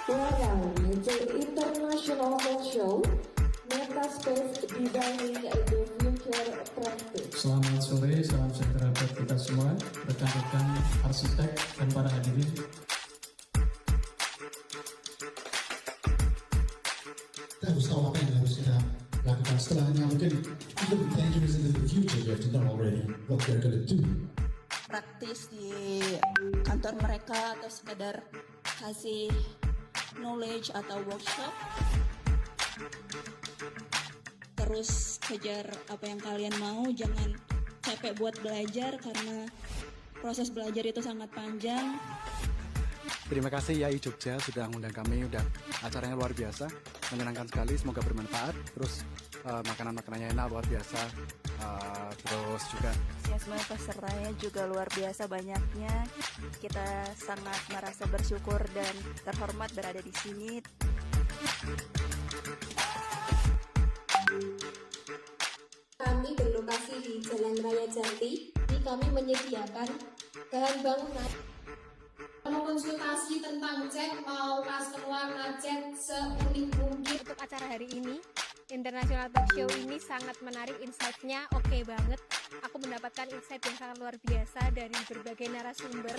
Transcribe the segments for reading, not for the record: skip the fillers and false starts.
Welcome to International Talk Show, Meta Space Designing the Future Practice. Selamat sore, salam sejahtera buat kita semua, rekan-rekan arsitek dan para hadirin. Kita harus tahu apa yang harus kita lakukan setelahnya. Mungkin even 10 years into the future, you have to know already what they're going to do. Praktis di kantor mereka atau sekedar kasih knowledge atau workshop. Terus kejar apa yang kalian mau, jangan capek buat belajar karena proses belajar itu sangat panjang. Terima kasih YAI Jogja sudah mengundang kami, acaranya luar biasa, menyenangkan sekali, semoga bermanfaat. Terus makanan-makanannya enak, luar biasa. Terus juga antusiasme pesertanya juga luar biasa banyaknya. Kita sangat merasa bersyukur dan terhormat berada di sini. Kami berlokasi di Jalan Raya Jati. Ini kami menyediakan bahan bangunan. Mau konsultasi tentang cat, mau custom warna cat seunik mungkin. Untuk acara hari ini, International Talk Show ini sangat menarik, insight-nya oke banget. Aku mendapatkan insight yang sangat luar biasa dari berbagai narasumber.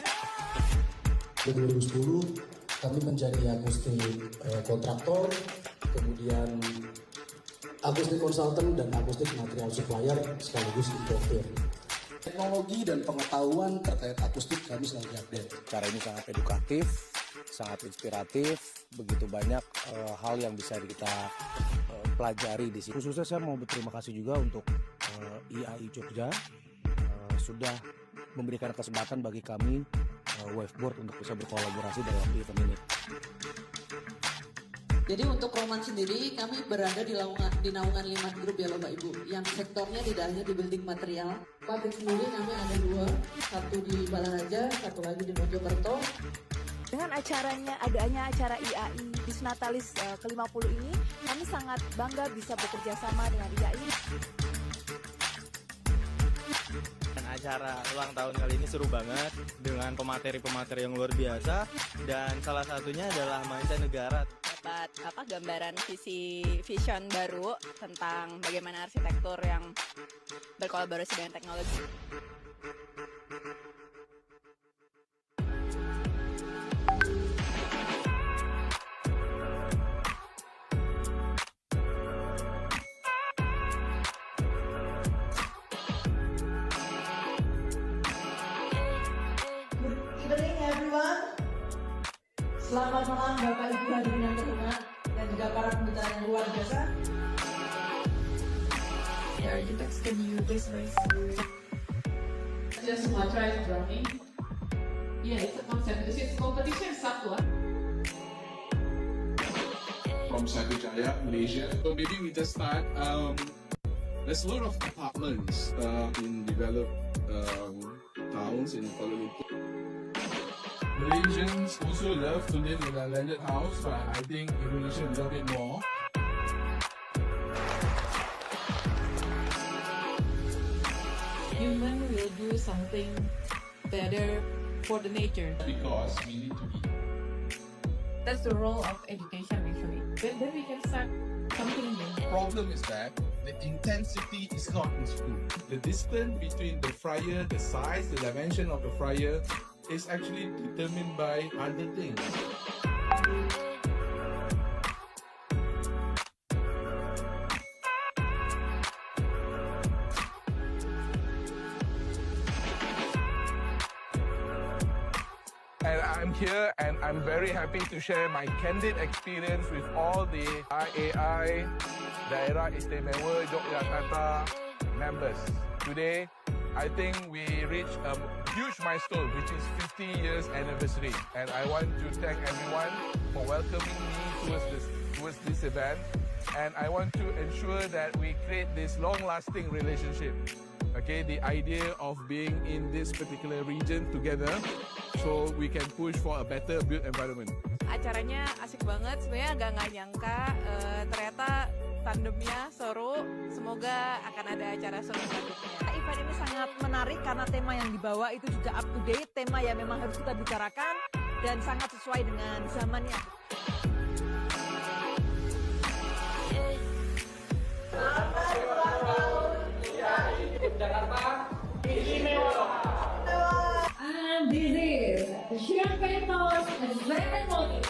Di 2010 kami menjadi akustik kontraktor, kemudian akustik konsultan dan akustik material supplier sekaligus importer. Teknologi dan pengetahuan terkait akustik kami selalu update. Cara ini sangat edukatif, sangat inspiratif, begitu banyak hal yang bisa kita pelajari di sini. Khususnya saya mau berterima kasih juga untuk IAI Jogja sudah memberikan kesempatan bagi kami Waveboard untuk bisa berkolaborasi dalam event ini. Jadi untuk Qhomemart sendiri kami berada di naungan 5 grup ya Bapak Ibu. Yang sektornya tidak hanya di building material. Pabrik sendiri kami ada 2, satu di Balaraja, satu lagi di Mojokerto. Dengan adanya acara IAI Disnatalis ke-50 ini, kami sangat bangga bisa bekerja sama dengan IAI. Dan acara ulang tahun kali ini seru banget dengan pemateri-pemateri yang luar biasa, dan salah satunya adalah mancanegara. Dapat gambaran vision baru tentang bagaimana arsitektur yang berkolaborasi dengan teknologi. Good evening everyone. Selamat malam Bapak Ibu hadirin yang terhormat dan juga para pembicara yang luar biasa. Architects, can you please raise? Just motorized drumming. Yeah, it's a concept. This is competition satwa. From Jaya, Malaysia. So maybe we just start. There's a lot of apartments in developed towns in Kuala Lumpur. Malaysians also love to live in a landed house, but I think Indonesia a little bit more. Human will do something better for the nature. Because we need to be. That's the role of education actually. Then we can start something new. The problem is that the intensity is not in school. The distance between the fryer, the size, the dimension of the fryer is actually determined by other things. And I'm here and I'm very happy to share my candid experience with all the IAI Daerah Istimewa Yogyakarta members. Today, I think we reached a huge milestone, which is 50 years anniversary. And I want to thank everyone for welcoming me towards this event. And I want to ensure that we create this long-lasting relationship. Okay, the idea of being in this particular region together so we can push for a better built environment. Acaranya asik banget, sebenarnya agak nggak nyangka ternyata tandemnya seru. Semoga akan ada acara seru selanjutnya. Event ini sangat menarik karena tema yang dibawa itu juga up to date, tema yang memang harus kita bicarakan. dan sangat sesuai dengan zamannya. And this is the champagne toast and lemon water.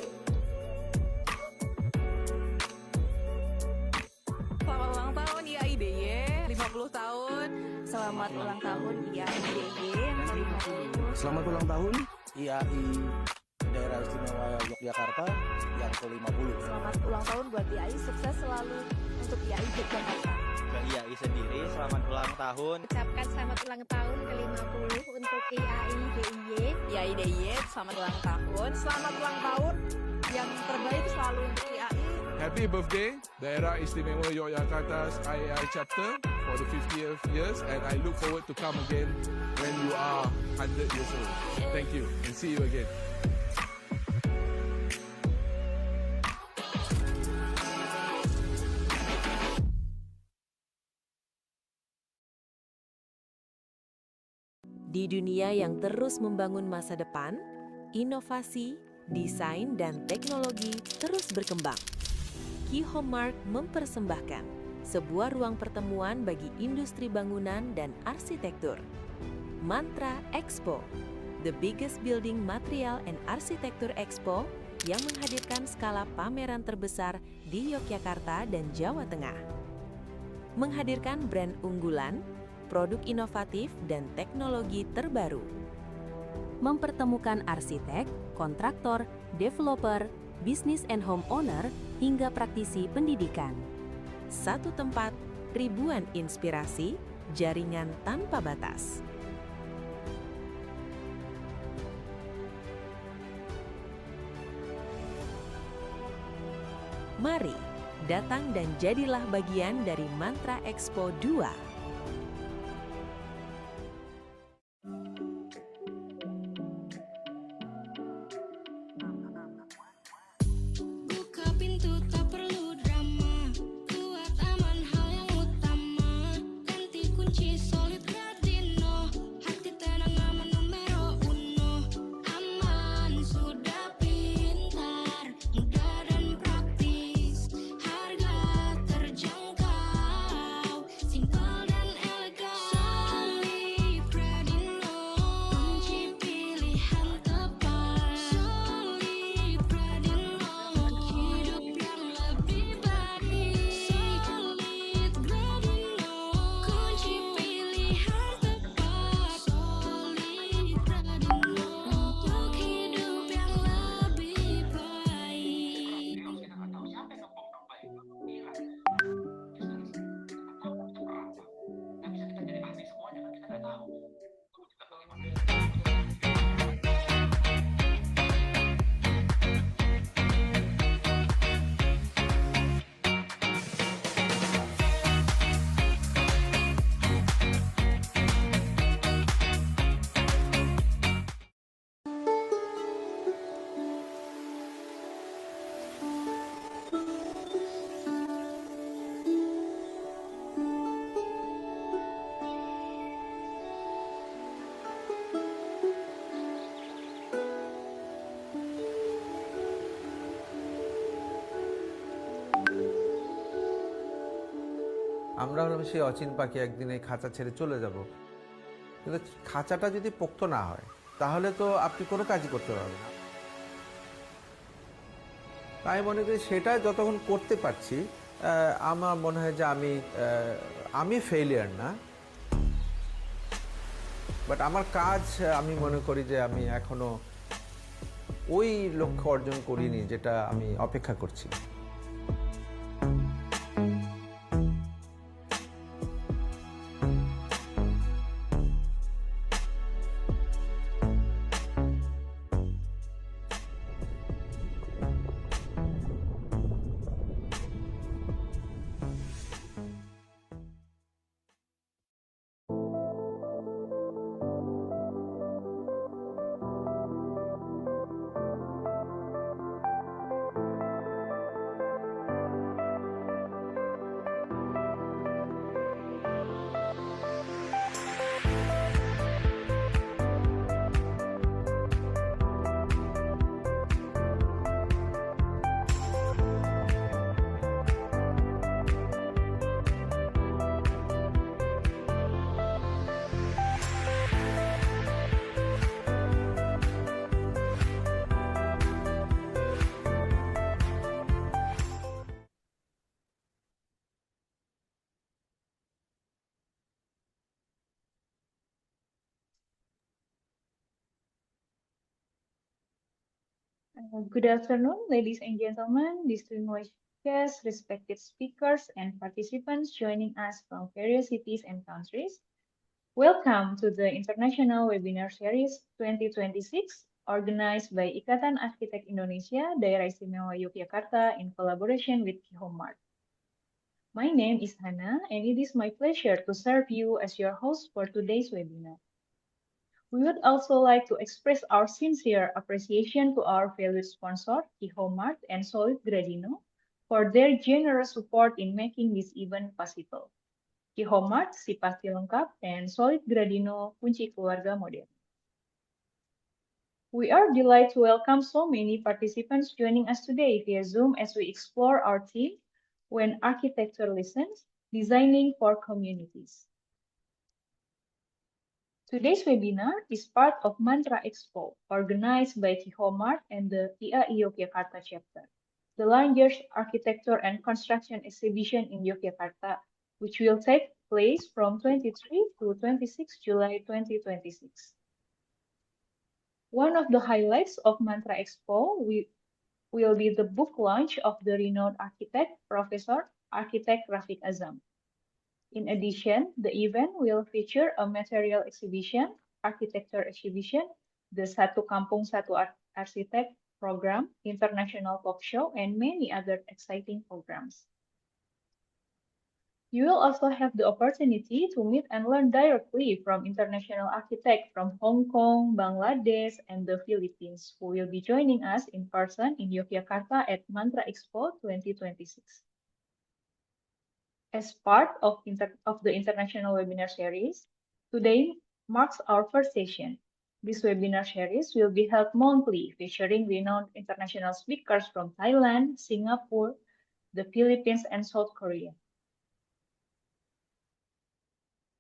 Selamat ulang tahun IAIDY 50 tahun. Selamat ulang tahun IAIDY yang ke-50. Selamat ulang tahun IAI Daerah Istimewa Yogyakarta yang ke-50. Selamat ulang tahun buat IAI, sukses selalu untuk IAI Yogyakarta. Ke IAI sendiri, selamat ulang tahun. Ucapkan selamat ulang tahun ke-50 untuk IAIDY. IAIDY, selamat ulang tahun. Selamat ulang tahun yang terbaik selalu untuk IAI. Happy birthday, Daerah Istimewa Yogyakarta's IAI chapter for the 50th years, and I look forward to come again when you are 100 years old. Thank you, and see you again. Di dunia yang terus membangun masa depan, inovasi, desain, dan teknologi terus berkembang. Qhomemart mempersembahkan sebuah ruang pertemuan bagi industri bangunan dan arsitektur. Mantra Expo, the biggest building material and architecture expo yang menghadirkan skala pameran terbesar di Yogyakarta dan Jawa Tengah. Menghadirkan brand unggulan, produk inovatif, dan teknologi terbaru. Mempertemukan arsitek, kontraktor, developer, business and home owner, hingga praktisi pendidikan. Satu tempat, ribuan inspirasi, jaringan tanpa batas. Mari, datang dan jadilah bagian dari Mantra Expo 2. আমরা ভাবলাম সেই অচিন পাখি একদিন এই খাঁচা ছেড়ে চলে যাব, কিন্তু খাঁচাটা যদি পোক্ত না হয় তাহলে তো আপনি কোনো কাজই করতে পারবেন না। তাই মনে করি সেটা যতক্ষণ করতে পারছি, আমার মনে হয় যে আমি ফেলিয়ার না, বাট আমার কাজ আমি মনে করি যে আমি এখনো ওই লক্ষ্য অর্জন করিনি যেটা আমি অপেক্ষা করছি। Good afternoon, ladies and gentlemen, distinguished guests, respected speakers, and participants joining us from various cities and countries. Welcome to the International Webinar Series 2026, organized by Ikatan Arsitek Indonesia, Daerah Istimewa Yogyakarta in collaboration with Qhomemart. My name is Hannah, and it is my pleasure to serve you as your host for today's webinar. We would also like to express our sincere appreciation to our valued sponsor, Qhomemart and Solid Gradino, for their generous support in making this event possible. Qhomemart, si pasti lengkap, and Solid Gradino, kunci keluarga modern. We are delighted to welcome so many participants joining us today via Zoom as we explore our theme, When Architecture Listens, Designing for Communities. Today's webinar is part of Mantra Expo, organized by Qhomemart and the IAI Yogyakarta chapter, the largest architecture and construction exhibition in Yogyakarta, which will take place from 23 to 26 July 2026. One of the highlights of Mantra Expo will be the book launch of the renowned architect, Professor Architect Rafiq Azam. In addition, the event will feature a material exhibition, architecture exhibition, the Satu Kampung Satu Arsitek program, international talk show, and many other exciting programs. You will also have the opportunity to meet and learn directly from international architects from Hong Kong, Bangladesh, and the Philippines, who will be joining us in person in Yogyakarta at Mantra Expo 2026. As part of the International Webinar Series, today marks our first session. This webinar series will be held monthly, featuring renowned international speakers from Thailand, Singapore, the Philippines, and South Korea.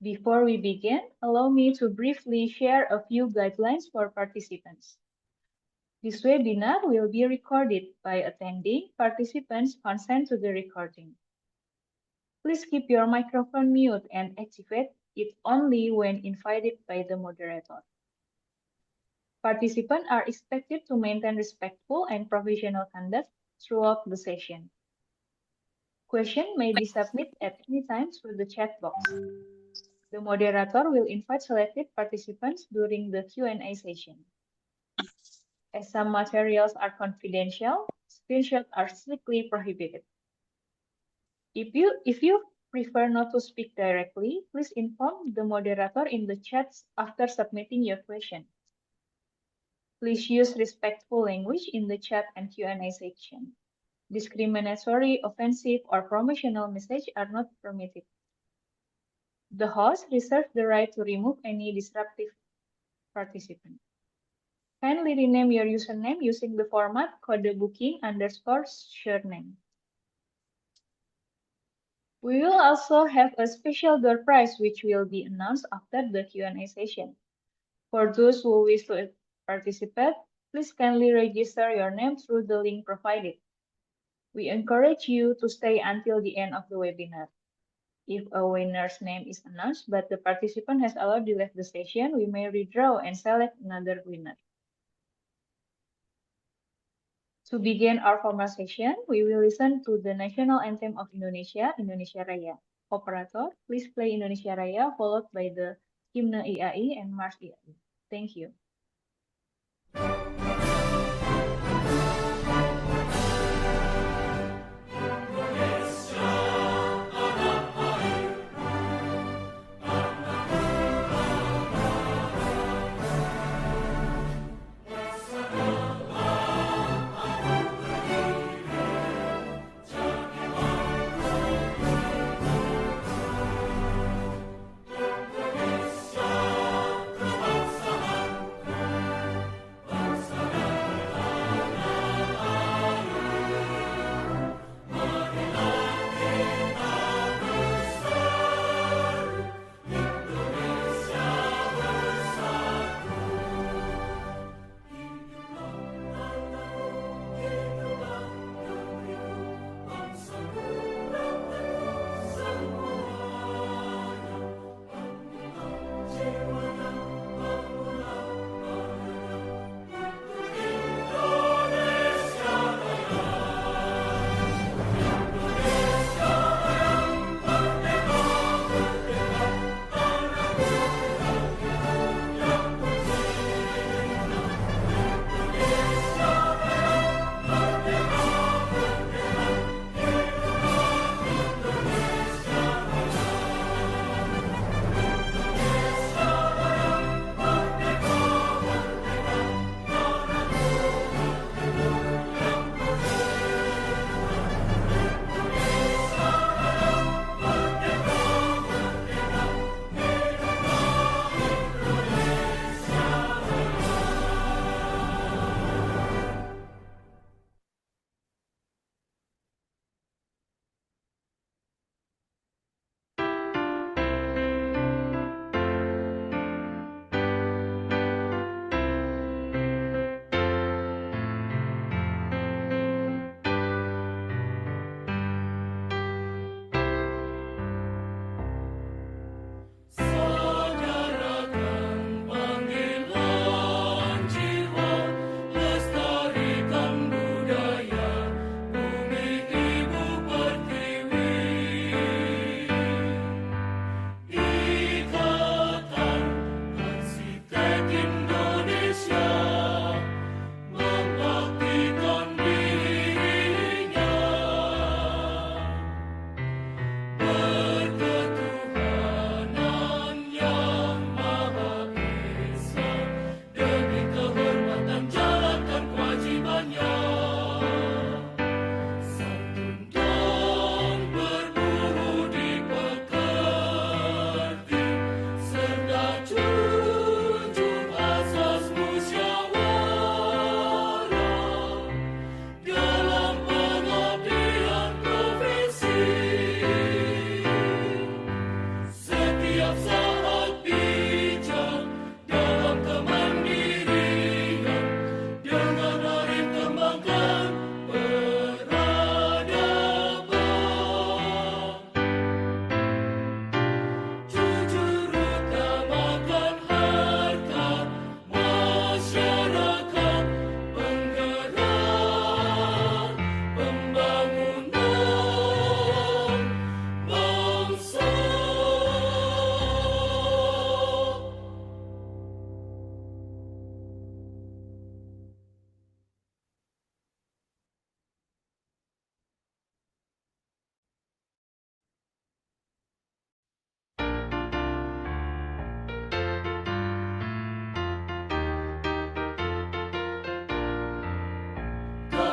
Before we begin, allow me to briefly share a few guidelines for participants. This webinar will be recorded. By attending, participants consent to the recording. Please keep your microphone mute and activate it only when invited by the moderator. Participants are expected to maintain respectful and professional conduct throughout the session. Questions may be submitted at any time through the chat box. The moderator will invite selected participants during the Q&A session. As some materials are confidential, screenshots are strictly prohibited. If you prefer not to speak directly, please inform the moderator in the chat after submitting your question. Please use respectful language in the chat and Q&A section. Discriminatory, offensive, or promotional messages are not permitted. The host reserves the right to remove any disruptive participant. Kindly rename your username using the format codebooking_surname. We will also have a special door prize which will be announced after the Q&A session. For those who wish to participate, please kindly register your name through the link provided. We encourage you to stay until the end of the webinar. If a winner's name is announced but the participant has already left the session, we may redraw and select another winner. To begin our formal session, we will listen to the national anthem of Indonesia, Indonesia Raya. Operator, please play Indonesia Raya followed by the hymn IAI and March IAI. Thank you.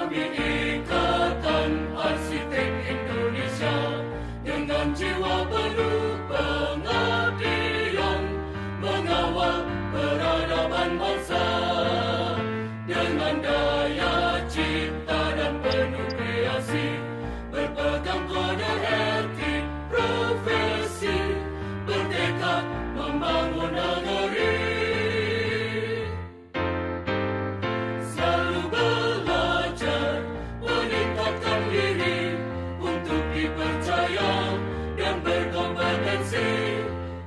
kami Ikatan Arsitek Indonesia dengan jiwa penuh pengabdian mengawal peradaban bangsa dengan daya cipta dan penuh kreasi berpegang kode etik profesi bertekad membangun negeri selalu belajar meningkatkan diri untuk dipercaya dan berkompetensi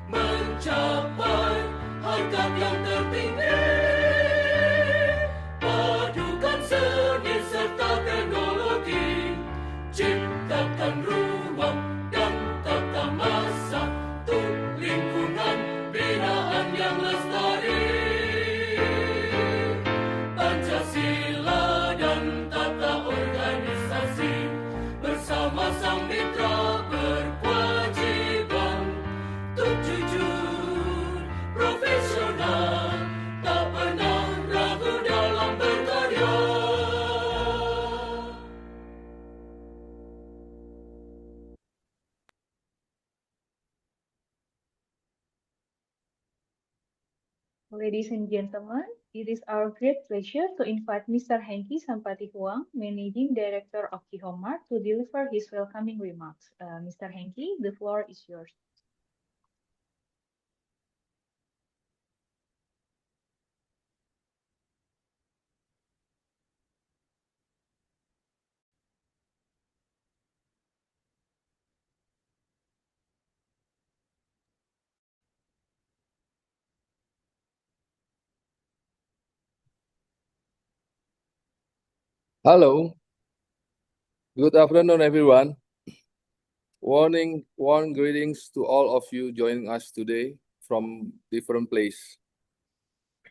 mencapai harkat yang tertinggi padukan seni serta teknologi ciptakan ruang dan tata masa untuk lingkungan binaan yang lestari Pancasila dan tata organisasi bersama sang mitra berkewajiban untuk jujur profesional tak pernah ragu dalam berkarya. Ladies and gentlemen, it is our great pleasure to invite Mr. Hengki Sampati Huang, Managing Director of Qhomemart, to deliver his welcoming remarks. Mr. Hengki, the floor is yours. Hello, good afternoon, everyone. Warm greetings to all of you joining us today from different places.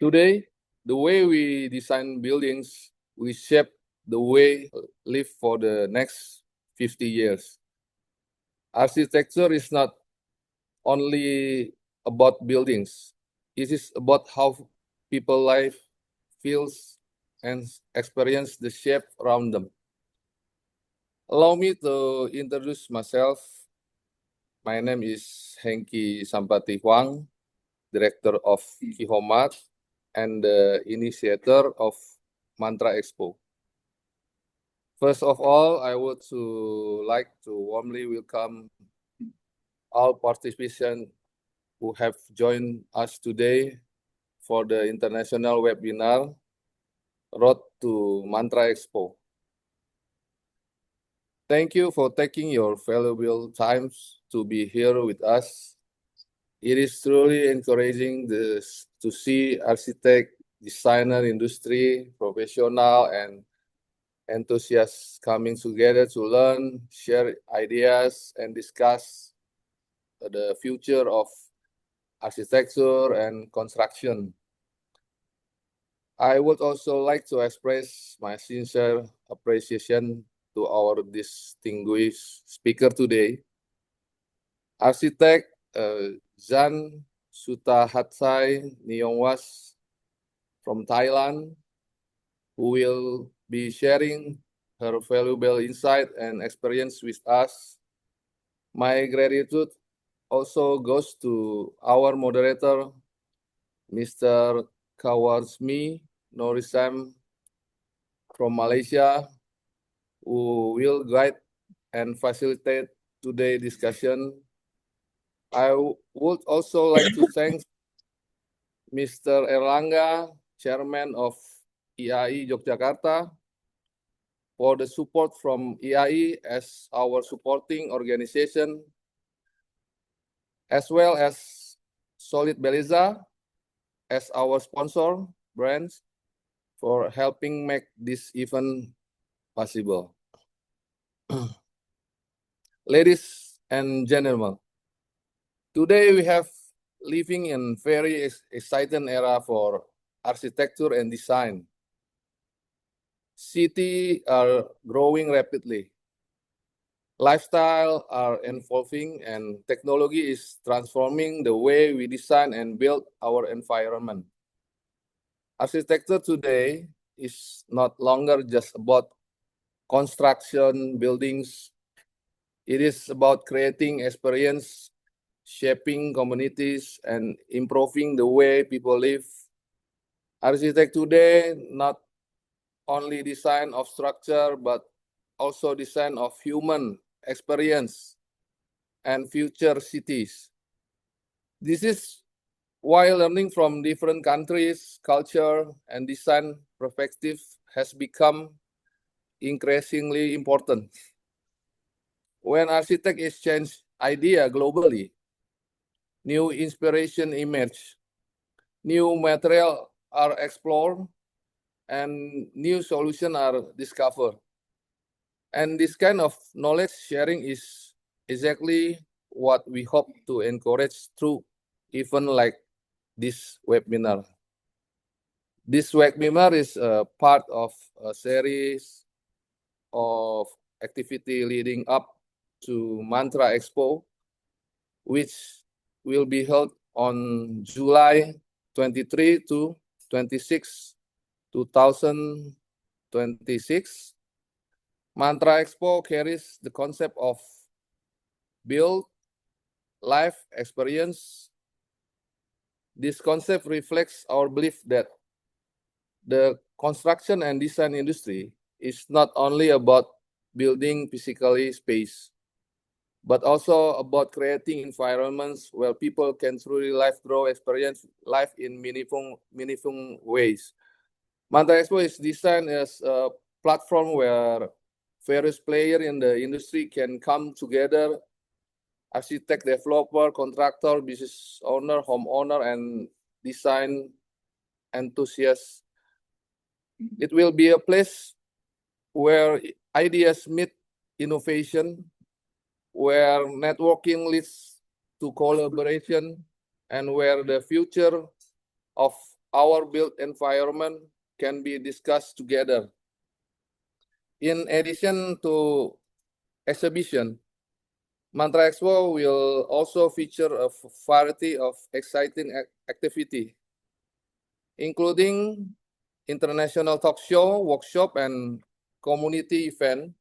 Today, the way we design buildings, we shape the way we live for the next 50 years. Architecture is not only about buildings. It is about how people live, feels, and experience the shape around them. Allow me to introduce myself. My name is Hengki Sampati Huang, Director of Qhomemart and the initiator of Mantra Expo. First of all, I would like to warmly welcome all participants who have joined us today for the international webinar, Road to Mantra Expo. Thank you for taking your valuable time to be here with us. It is truly encouraging to see architect, designer, industry, professional, and enthusiasts coming together to learn, share ideas, and discuss the future of architecture and construction. I would also like to express my sincere appreciation to our distinguished speaker today, Architect Zan Sutahatsai Niyongwas from Thailand, who will be sharing her valuable insight and experience with us. My gratitude also goes to our moderator, Mr. Kawarsmi Norisam from Malaysia, who will guide and facilitate today's discussion. I would also like to thank Mr. Erlangga, Chairman of IAI Yogyakarta, for the support from IAI as our supporting organization, as well as Solid Beleza as our sponsor brands for helping make this event possible. Ladies and gentlemen, today we have living in very exciting era for architecture and design. Cities are growing rapidly. Lifestyle are evolving and technology is transforming the way we design and build our environment. Architecture today is not longer just about construction, buildings. It is about creating experience, shaping communities, and improving the way people live. Architect today not only design of structure, but also design of human experience and future cities. This is why learning from different countries, culture, and design perspective has become increasingly important. When architects exchange idea globally, new inspiration emerge, new material are explored, and new solutions are discovered. And this kind of knowledge sharing is exactly what we hope to encourage through events like this webinar. This webinar is a part of a series of activity leading up to Mantra Expo, which will be held on July 23 to 26, 2026. Mantra Expo carries the concept of build life experience. This concept reflects our belief that the construction and design industry is not only about building physically space, but also about creating environments where people can truly live, grow, experience life in meaningful ways. Mantra Expo is designed as a platform where various players in the industry can come together: architect, developer, contractor, business owner, homeowner, and design enthusiasts. It will be a place where ideas meet innovation, where networking leads to collaboration, and where the future of our built environment can be discussed together. In addition to exhibition, Mantra Expo will also feature a variety of exciting activity, including international talk show, workshop, and community event.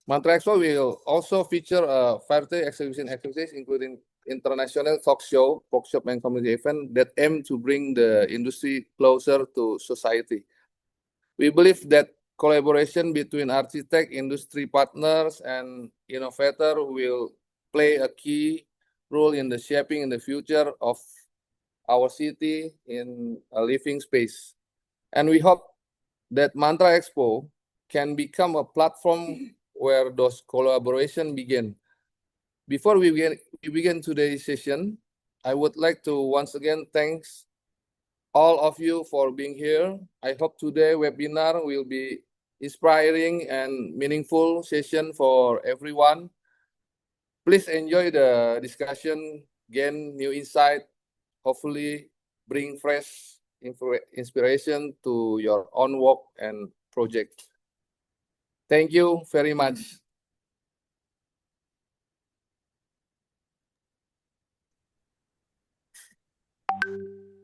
Mantra Expo will also feature a variety exhibition activities, including international talk show, workshop, and community event that aim to bring the industry closer to society. We believe that collaboration between architect, industry partners, and innovator will play a key role in the shaping in the future of our city in a living space. And we hope that Mantra Expo can become a platform where those collaboration begin. Before we begin today's session, I would like to once again thanks all of you for being here. I hope today's webinar will be inspiring and meaningful session for everyone. Please enjoy the discussion, gain new insight, hopefully bring fresh inspiration to your own work and project. Thank you very much.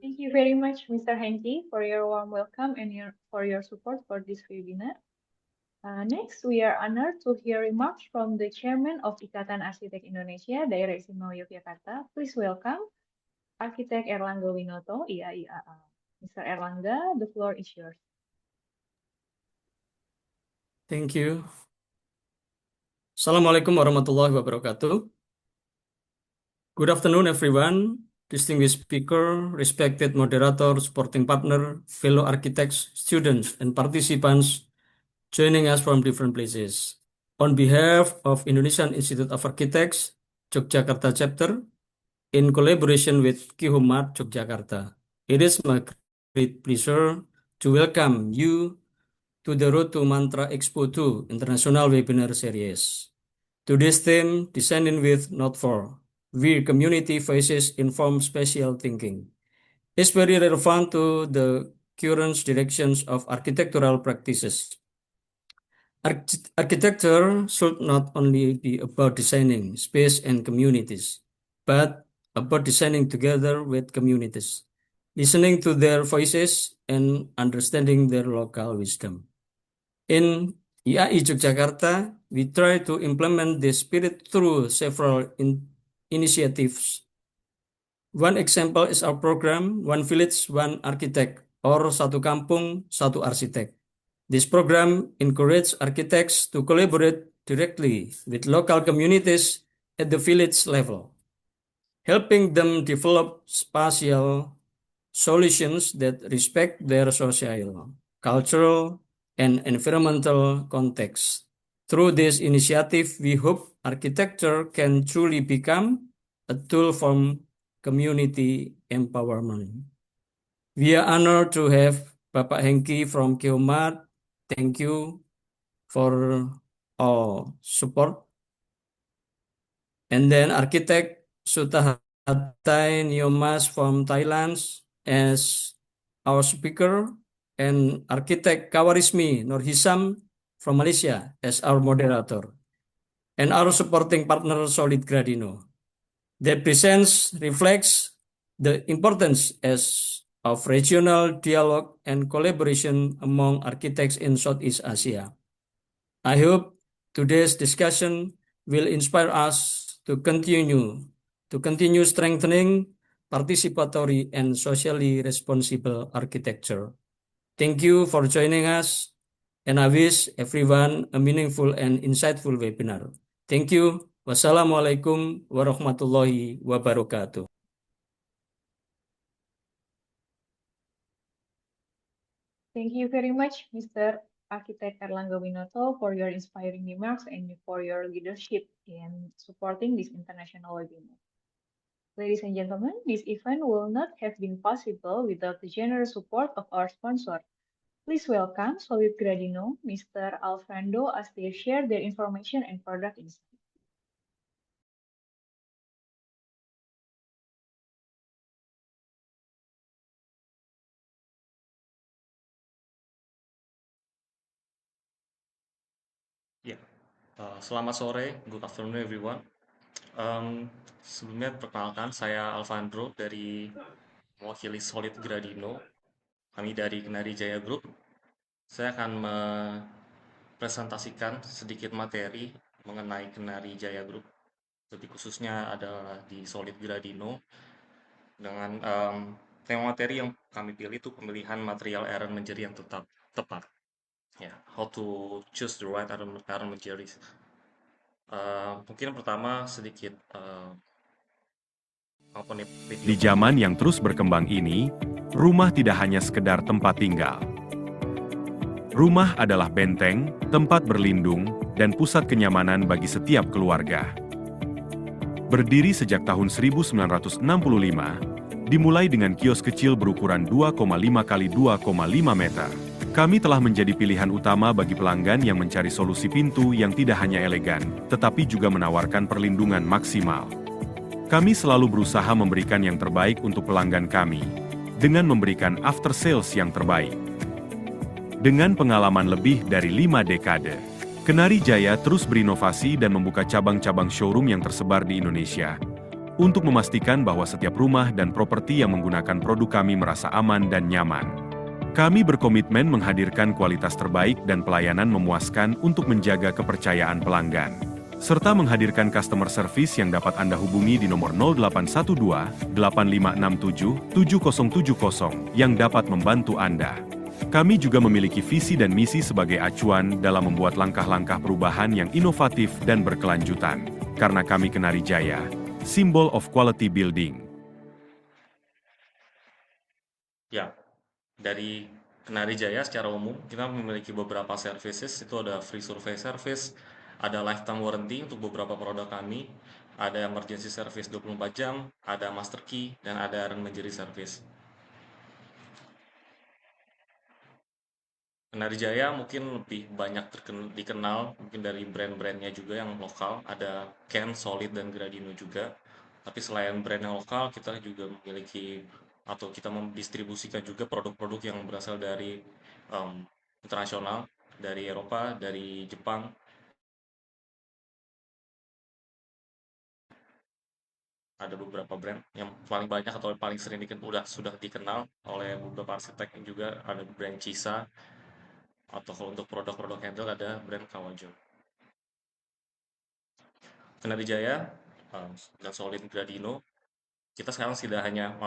Thank you very much, Mr. Henki, for your warm welcome and for your support for this webinar. Next, we are honored to hear remarks from the Chairman of Ikatan Arsitek Indonesia, Daerah Istimewa Yogyakarta. Please welcome Architect Erlangga Winoto, IAIAA. Mr. Erlangga, the floor is yours. Thank you. Assalamualaikum warahmatullahi wabarakatuh. Good afternoon, everyone. Distinguished speaker, respected moderator, supporting partner, fellow architects, students, and participants joining us from different places. On behalf of Indonesian Institute of Architects, Yogyakarta chapter, in collaboration with Qhomemart Yogyakarta, it is my great pleasure to welcome you to the Road to Mantra Expo 2 International Webinar Series. Today's theme, Designing with, Not for, where community voices inform spatial thinking, is very relevant to the current directions of architectural practices. Architecture should not only be about designing space and communities, but about designing together with communities, listening to their voices and understanding their local wisdom. In IAI Yogyakarta, we try to implement this spirit through several initiatives. One example is our program, One Village, One Architect, or Satu Kampung, Satu Arsitek. This program encourages architects to collaborate directly with local communities at the village level, helping them develop spatial solutions that respect their social, cultural, and environmental context. Through this initiative, we hope architecture can truly become a tool for community empowerment. We are honored to have Bapak Hengki from Qhomemart. Thank you for all support. And then architect Sutahatai Nyomas from Thailand as our speaker, and architect Kawarismi Nurhisam from Malaysia as our moderator, and our supporting partner Solid Gradino. Their presence reflects the importance of regional dialogue and collaboration among architects in Southeast Asia. I hope today's discussion will inspire us to continue strengthening participatory and socially responsible architecture. Thank you for joining us, and I wish everyone a meaningful and insightful webinar. Thank you. Wassalamualaikum warahmatullahi wabarakatuh. Thank you very much, Mr. Architect Erlangga Winoto, for your inspiring remarks and for your leadership in supporting this international webinar. Ladies and gentlemen, this event will not have been possible without the generous support of our sponsor. Please welcome Solid Gradino, Mr. Alfredo, as they share their information and product insights. Ya, selamat sore, good afternoon everyone. Sebelumnya perkenalkan, saya Alfandro dari mewakili Solid Gradino. Kami dari Kenari Jaya Group. Saya akan mempresentasikan sedikit materi mengenai Kenari Jaya Group. Lebih khususnya adalah di Solid Gradino. Dengan tema materi yang kami pilih itu pemilihan material iron menjadi yang tepat. Ya, how to choose the right iron materials. Mungkin pertama sedikit Di zaman yang terus berkembang ini, rumah tidak hanya sekedar tempat tinggal. Rumah adalah benteng, tempat berlindung, dan pusat kenyamanan bagi setiap keluarga. Berdiri sejak tahun 1965, dimulai dengan kios kecil berukuran 2,5 x 2,5 meter. Kami telah menjadi pilihan utama bagi pelanggan yang mencari solusi pintu yang tidak hanya elegan, tetapi juga menawarkan perlindungan maksimal. Kami selalu berusaha memberikan yang terbaik untuk pelanggan kami, dengan memberikan after sales yang terbaik. Dengan pengalaman lebih dari 5 dekade, Kenari Jaya terus berinovasi dan membuka cabang-cabang showroom yang tersebar di Indonesia, untuk memastikan bahwa setiap rumah dan properti yang menggunakan produk kami merasa aman dan nyaman. Kami berkomitmen menghadirkan kualitas terbaik dan pelayanan memuaskan untuk menjaga kepercayaan pelanggan, serta menghadirkan customer service yang dapat Anda hubungi di nomor 0812-8567-7070 yang dapat membantu Anda. Kami juga memiliki visi dan misi sebagai acuan dalam membuat langkah-langkah perubahan yang inovatif dan berkelanjutan, karena kami Kenari Jaya, symbol of quality building. Ya, dari Kenari Jaya secara umum, kita memiliki beberapa services, itu ada free survey service, ada lifetime warranty untuk beberapa produk kami, ada emergency service 24 jam, ada master key, dan ada iron menjadi service. Kenari Jaya mungkin lebih banyak dikenal mungkin dari brand-brandnya juga yang lokal, ada Ken, Solid, dan Gradino juga. Tapi selain brand yang lokal, kita juga memiliki atau kita mendistribusikan juga produk-produk yang berasal dari internasional. dari Eropa, dari Jepang. Ada beberapa brand yang paling banyak atau paling sering sudah dikenal oleh beberapa arsitek, juga ada brand Cisa, atau kalau untuk produk-produk handle ada brand Kawajo. Kenari Jaya dan Solid Gradino, kita sekarang tidak hanya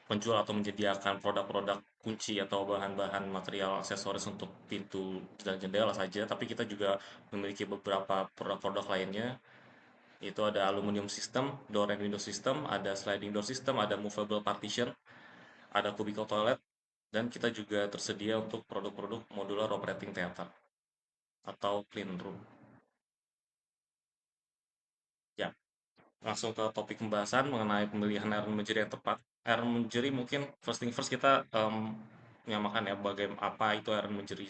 menjual atau menyediakan produk-produk kunci atau bahan-bahan material aksesoris untuk pintu dan jendela saja, tapi kita juga memiliki beberapa produk-produk lainnya. Itu ada aluminium system, door and window system, ada sliding door system, ada movable partition, ada cubicle toilet, dan kita juga tersedia untuk produk-produk modular operating theater atau clean room. Ya, langsung ke topik pembahasan mengenai pemilihan iron imagery yang tepat. Iron imagery mungkin first thing first kita menyamakan ya bagaimana apa itu iron imagery.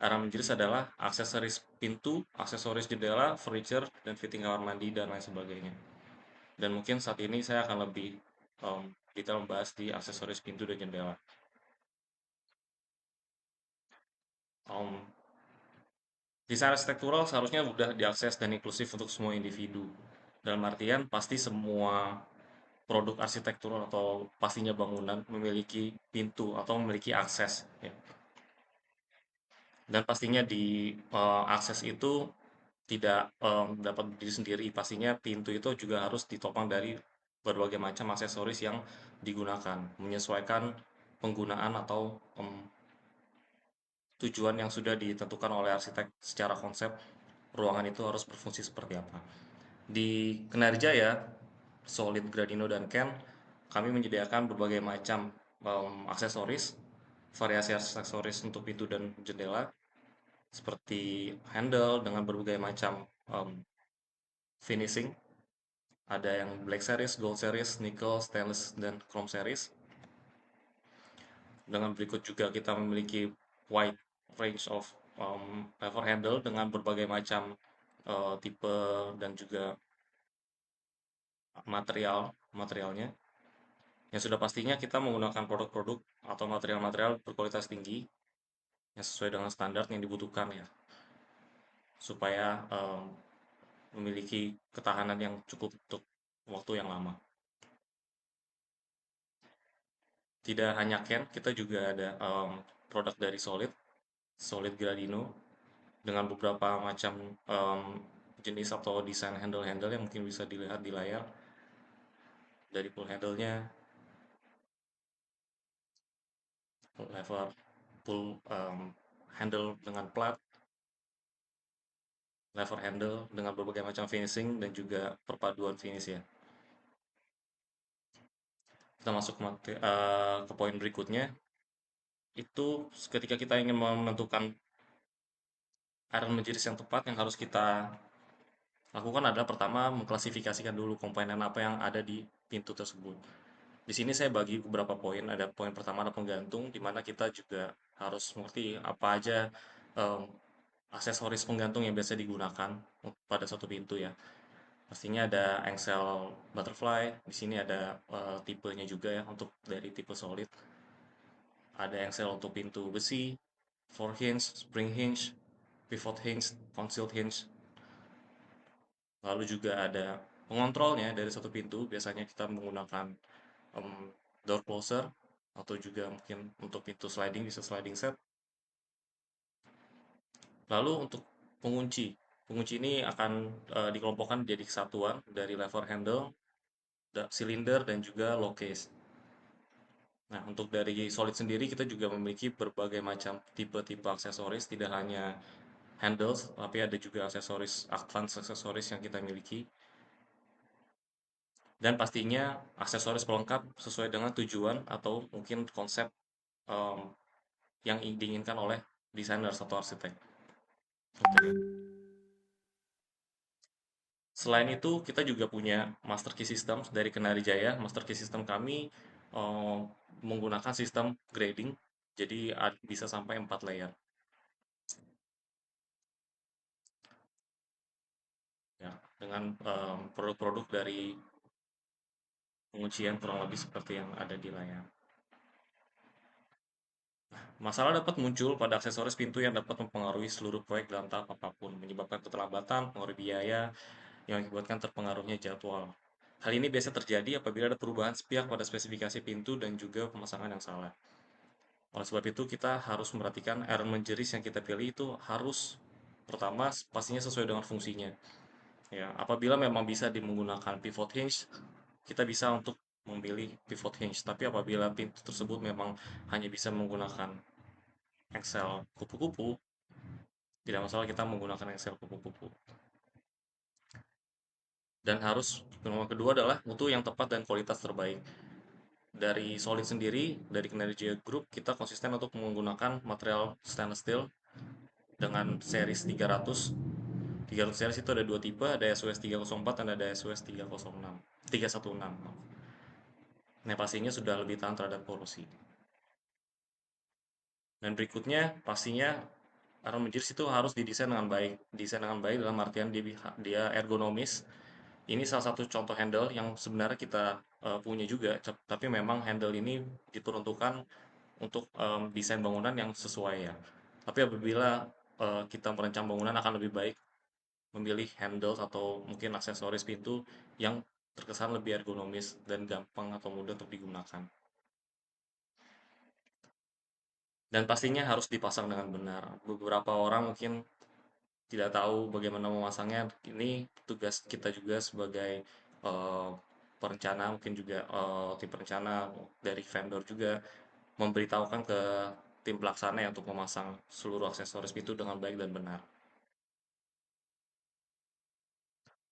Iron imagery adalah aksesoris pintu, aksesoris jendela, furniture, dan fitting kamar mandi dan lain sebagainya. Dan mungkin saat ini saya akan lebih detail membahas di aksesoris pintu dan jendela. Desain arsitektural seharusnya mudah diakses dan inklusif untuk semua individu. Dalam artian pasti semua produk arsitektural atau pastinya bangunan memiliki pintu atau memiliki akses, ya. Dan pastinya di akses itu tidak dapat berdiri sendiri. Pastinya pintu itu juga harus ditopang dari berbagai macam aksesoris yang digunakan, menyesuaikan penggunaan atau tujuan yang sudah ditentukan oleh arsitek secara konsep ruangan itu harus berfungsi seperti apa. Di Kenarjaya, Solid, Gradino, dan Ken, kami menyediakan berbagai macam aksesoris, variasi aksesoris untuk pintu dan jendela, seperti handle dengan berbagai macam finishing. Ada yang black series, gold series, nickel, stainless, dan chrome series. Dengan berikut juga kita memiliki wide range of lever handle dengan berbagai macam tipe dan juga materialnya. Yang sudah pastinya kita menggunakan produk-produk atau material-material berkualitas tinggi yang sesuai dengan standar yang dibutuhkan, ya, supaya memiliki ketahanan yang cukup untuk waktu yang lama. Tidak hanya Ken, kita juga ada produk dari Solid Gradino, dengan beberapa macam jenis atau desain handle-handle yang mungkin bisa dilihat di layar. Dari pull handle-nya, lever pull handle dengan plat, lever handle dengan berbagai macam finishing, dan juga perpaduan finish, ya. Kita masuk ke poin berikutnya. Itu ketika kita ingin menentukan iron majelis yang tepat, yang harus kita lakukan adalah pertama mengklasifikasikan dulu komponen apa yang ada di pintu tersebut. Di sini saya bagi beberapa poin. Ada poin pertama ada penggantung, di mana kita juga harus mengerti apa aja aksesoris penggantung yang biasa digunakan pada suatu pintu, ya. Pastinya ada engsel butterfly. Di sini ada tipenya juga, ya, untuk dari tipe solid. Ada engsel untuk pintu besi, floor hinge, spring hinge, pivot hinge, concealed hinge. Lalu juga ada pengontrolnya dari satu pintu. Biasanya kita menggunakan door closer, atau juga mungkin untuk pintu sliding bisa sliding set. Lalu untuk pengunci, pengunci ini akan dikelompokkan jadi kesatuan dari lever handle, silinder, dan juga lock case. Nah, untuk dari solid sendiri kita juga memiliki berbagai macam tipe-tipe aksesoris, tidak hanya handles, tapi ada juga aksesoris, advance aksesoris yang kita miliki. Dan pastinya aksesoris pelengkap sesuai dengan tujuan atau mungkin konsep yang diinginkan oleh desainer atau arsitek. Selain itu, kita juga punya master key system dari Kenari Jaya. Master key system kami menggunakan sistem grading, jadi bisa sampai 4 layer. Ya, dengan produk-produk dari penguncian kurang lebih seperti yang ada di layar. Masalah dapat muncul pada aksesoris pintu yang dapat mempengaruhi seluruh proyek dalam tahap apapun, menyebabkan keterlambatan, pengaruh biaya, yang mengakibatkan terpengaruhnya jadwal. Hal ini biasa terjadi apabila ada perubahan sepihak pada spesifikasi pintu dan juga pemasangan yang salah. Oleh sebab itu, kita harus memperhatikan arrangement jeris yang kita pilih itu harus pertama pastinya sesuai dengan fungsinya. Ya, apabila memang bisa menggunakan pivot hinge, kita bisa untuk memilih pivot hinge. Tapi apabila pintu tersebut memang hanya bisa menggunakan Excel kupu-kupu, tidak masalah kita menggunakan Excel kupu-kupu. Dan harus nomor kedua adalah mutu yang tepat dan kualitas terbaik. Dari Solid sendiri, dari Kinerja Group, kita konsisten untuk menggunakan material stainless steel dengan series 300. 300 series itu ada dua tipe, ada SOS 304 dan ada SOS 306. 316. Nah, pastinya sudah lebih tahan terhadap korosi. Dan berikutnya, pastinya armor jersey itu harus didesain dengan baik. Desain dengan baik dalam artian dia ergonomis. Ini salah satu contoh handle yang sebenarnya kita punya juga, tapi memang handle ini diperuntukkan untuk desain bangunan yang sesuai ya. Tapi apabila kita merancang bangunan akan lebih baik memilih handle atau mungkin aksesoris pintu yang terkesan lebih ergonomis dan gampang atau mudah untuk digunakan. Dan pastinya harus dipasang dengan benar. Beberapa orang mungkin tidak tahu bagaimana memasangnya. Ini tugas kita juga sebagai eh, perencana, mungkin juga tim perencana dari vendor juga memberitahukan ke tim pelaksana ya untuk memasang seluruh aksesoris pintu dengan baik dan benar.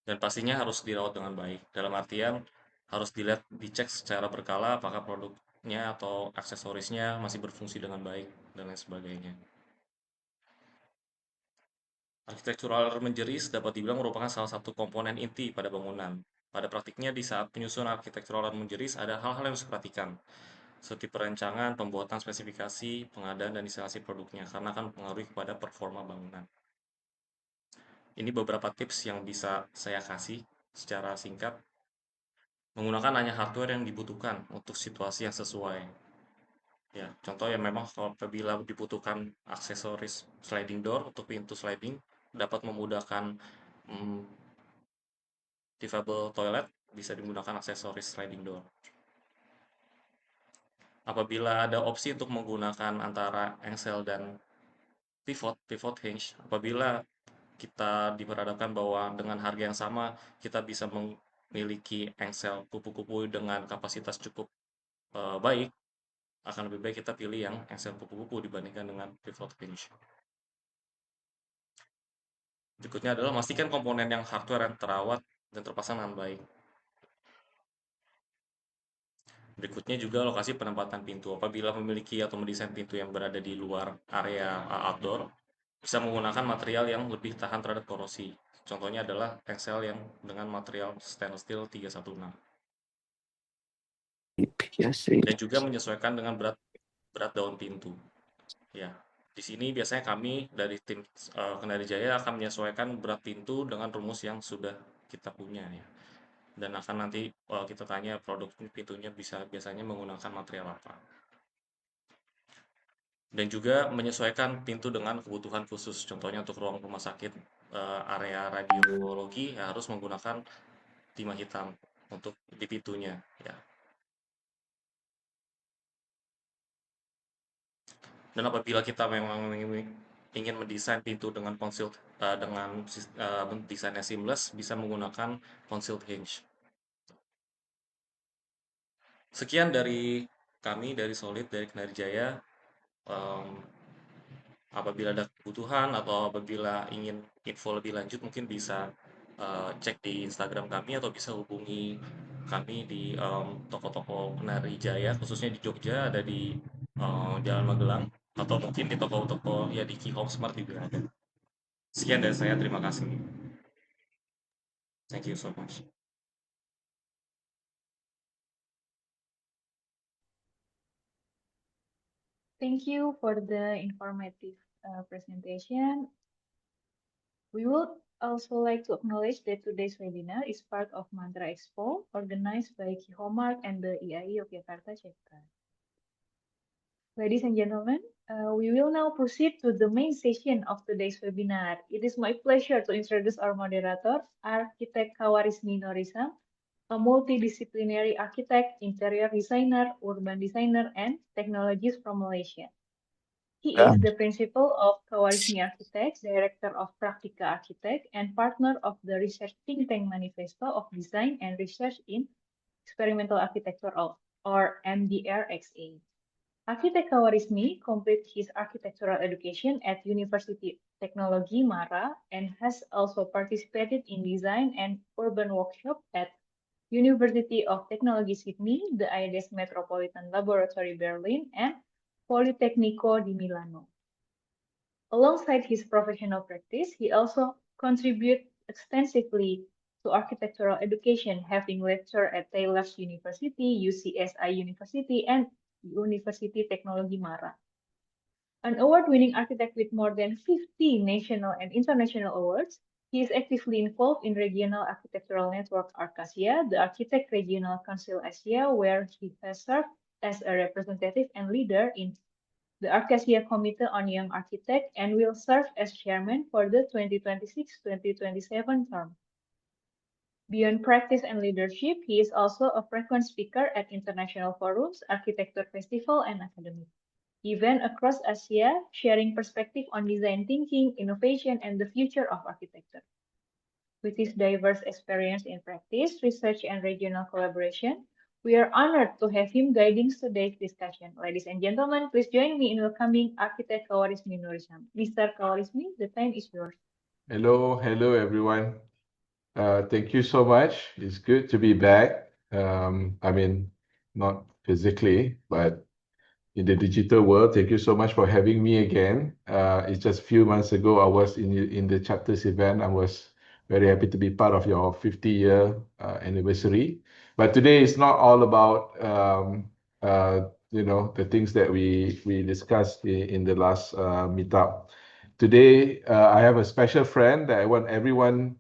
Dan pastinya harus dirawat dengan baik. Dalam artian harus dicek secara berkala apakah produknya atau aksesorisnya masih berfungsi dengan baik dan lain sebagainya. Architectural menjeris dapat dibilang merupakan salah satu komponen inti pada bangunan. Pada praktiknya, di saat penyusunan architectural menjeris ada hal-hal yang harus diperhatikan, seperti perencanaan, pembuatan spesifikasi, pengadaan, dan instalasi produknya, karena akan mempengaruhi kepada performa bangunan. Ini beberapa tips yang bisa saya kasih secara singkat. Menggunakan hanya hardware yang dibutuhkan untuk situasi yang sesuai. Ya, contoh yang memang apabila dibutuhkan aksesoris sliding door untuk pintu sliding dapat memudahkan mm, difabel toilet bisa digunakan aksesoris sliding door. Apabila ada opsi untuk menggunakan antara engsel dan pivot hinge, apabila kita diperhadapkan bahwa dengan harga yang sama kita bisa memiliki engsel kupu-kupu dengan kapasitas cukup baik, akan lebih baik kita pilih yang engsel kupu-kupu dibandingkan dengan pivot hinge. Berikutnya adalah memastikan komponen yang hardware yang terawat dan terpasang dengan baik. Berikutnya juga lokasi penempatan pintu. Apabila memiliki atau mendesain pintu yang berada di luar area outdoor, bisa menggunakan material yang lebih tahan terhadap korosi. Contohnya adalah engsel yang dengan material stainless steel 316. Dan juga menyesuaikan dengan berat daun pintu. Ya, di sini biasanya kami dari tim Kendari Jaya akan menyesuaikan berat pintu dengan rumus yang sudah kita punya ya. Dan akan nanti kita tanya produk pintunya biasanya menggunakan material apa. Dan juga menyesuaikan pintu dengan kebutuhan khusus. Contohnya untuk ruang rumah sakit area radiologi ya harus menggunakan timah hitam untuk di pintunya ya. Dan apabila kita memang ingin mendesain pintu dengan desainnya seamless, bisa menggunakan concealed hinge. Sekian dari kami dari Solid dari Kinerjaya. Apabila ada kebutuhan atau apabila ingin info lebih lanjut mungkin bisa cek di Instagram kami atau bisa hubungi kami di toko-toko penari Jaya khususnya di Jogja ada di Jalan Magelang atau mungkin di toko-toko ya di Qhomemart juga ada. Sekian dari saya, terima kasih. Thank you so much. Thank you for the informative presentation. We would also like to acknowledge that today's webinar is part of Mantra Expo, organized by Qhomemart and the EIE Yogyakarta chapter. Ladies and gentlemen, we will now proceed to the main session of today's webinar. It is my pleasure to introduce our moderator, Architect Kawarismi Norisam, a multidisciplinary architect, interior designer, urban designer, and technologist from Malaysia. He is the principal of Kawarismi Architects, director of Praktika Architect, and partner of the research think tank Manifesto of Design and Research in Experimental Architecture, or MDRXA. Architect Kawarismi completed his architectural education at University Technology Mara and has also participated in design and urban workshop at University of Technology Sydney, the IDS Metropolitan Laboratory Berlin, and Politecnico di Milano. Alongside his professional practice, he also contributed extensively to architectural education, having lectured at Taylor's University, UCSI University, and University Technology Mara. An award-winning architect with more than 50 national and international awards, he is actively involved in regional architectural network Arcasia, the Architect Regional Council Asia, where he has served as a representative and leader in the Arcasia Committee on Young Architect and will serve as chairman for the 2026-2027 term. Beyond practice and leadership, he is also a frequent speaker at international forums, architecture festival, and academic events across Asia, sharing perspective on design thinking, innovation, and the future of architecture. With his diverse experience in practice, research, and regional collaboration, we are honored to have him guiding today's discussion. Ladies and gentlemen, please join me in welcoming Architect Kawarismi Nurisam. Mr. Kawarismi, the time is yours. Hello everyone. Thank you so much. It's good to be back. I mean, not physically, but in the digital world. Thank you so much for having me again. It's just a few months ago, I was in the chapters event. I was very happy to be part of your 50-year anniversary. But today is not all about the things that we discussed in the last meetup. Today, I have a special friend that I want everyone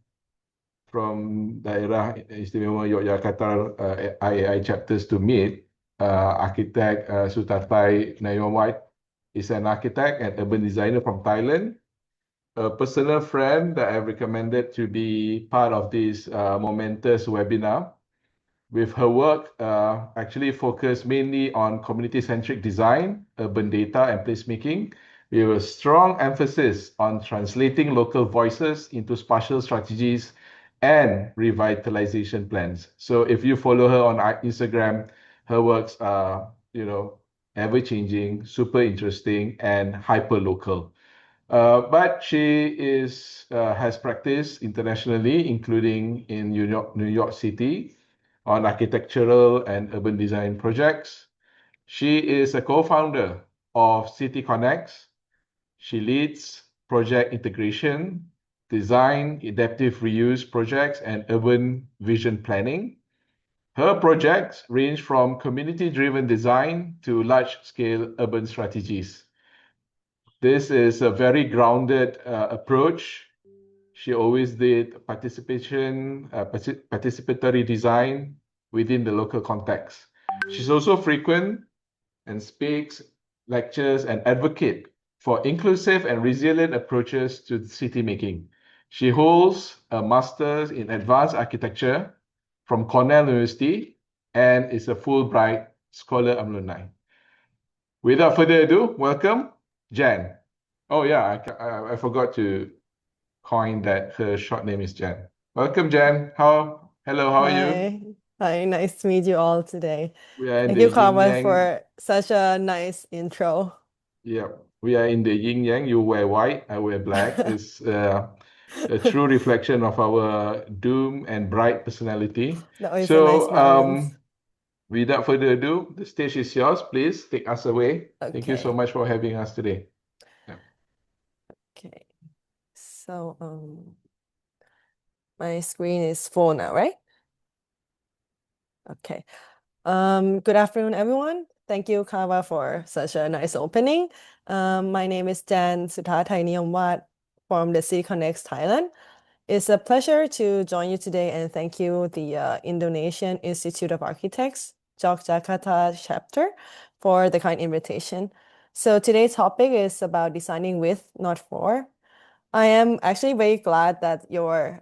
from Daerah Istimewa Yogyakarta IAI chapters to meet. Architect Sutartai Nayomwait is an architect and urban designer from Thailand. A personal friend that I've recommended to be part of this momentous webinar. With her work actually focused mainly on community-centric design, urban data, and placemaking, with a strong emphasis on translating local voices into spatial strategies and revitalization plans. So if you follow her on Instagram, her works are, ever-changing, super interesting, and hyper-local. But she has practiced internationally, including in New York City, on architectural and urban design projects. She is a co-founder of City Connects. She leads project integration, design, adaptive reuse projects, and urban vision planning. Her projects range from community-driven design to large-scale urban strategies. This is a very grounded approach. She always did participatory design within the local context. She's also frequent and speaks, lectures, and advocate for inclusive and resilient approaches to city making. She holds a master's in advanced architecture from Cornell University and is a Fulbright Scholar Alumni. Without further ado, welcome Jan. Oh yeah, I forgot to coin that her short name is Jan. Welcome, Jan. Hello, how are you? Hi, nice to meet you all today. We are in Thank the you, yin Karma, yang. for such a nice intro. Yeah, we are in the yin yang. You wear white, I wear black. It's a true reflection of our doom and bright personality. That was a nice balance. Without further ado, the stage is yours. Please take us away. Thank you so Okay. much for having us today. Okay. So, my screen is full now, right? Okay. Good afternoon, everyone. Thank you, Kava, for such a nice opening. My name is Jan Suthathai Niyomwat from the City Connects Thailand. It's a pleasure to join you today, and thank you, the Indonesian Institute of Architects, Yogyakarta chapter, for the kind invitation. So today's topic is about designing with, not for. I am actually very glad that your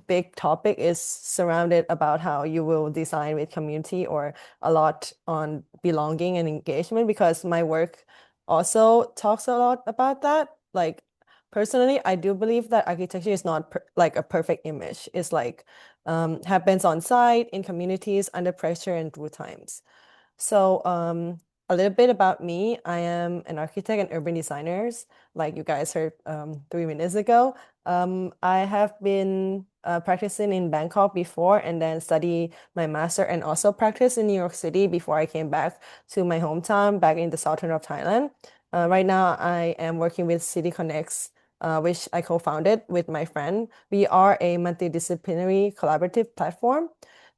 big topic is surrounded about how you will design with community or a lot on belonging and engagement, because my work also talks a lot about that. Like personally, I do believe that architecture is not like a perfect image. It's like happens on site, in communities, under pressure, and through times. So, a little bit about me. I am an architect and urban designer, like you guys heard 3 minutes ago. I have been practicing in Bangkok before and then study my master and also practice in New York City before I came back to my hometown back in the southern of Thailand. Right now, I am working with City Connects, which I co-founded with my friend. We are a multidisciplinary collaborative platform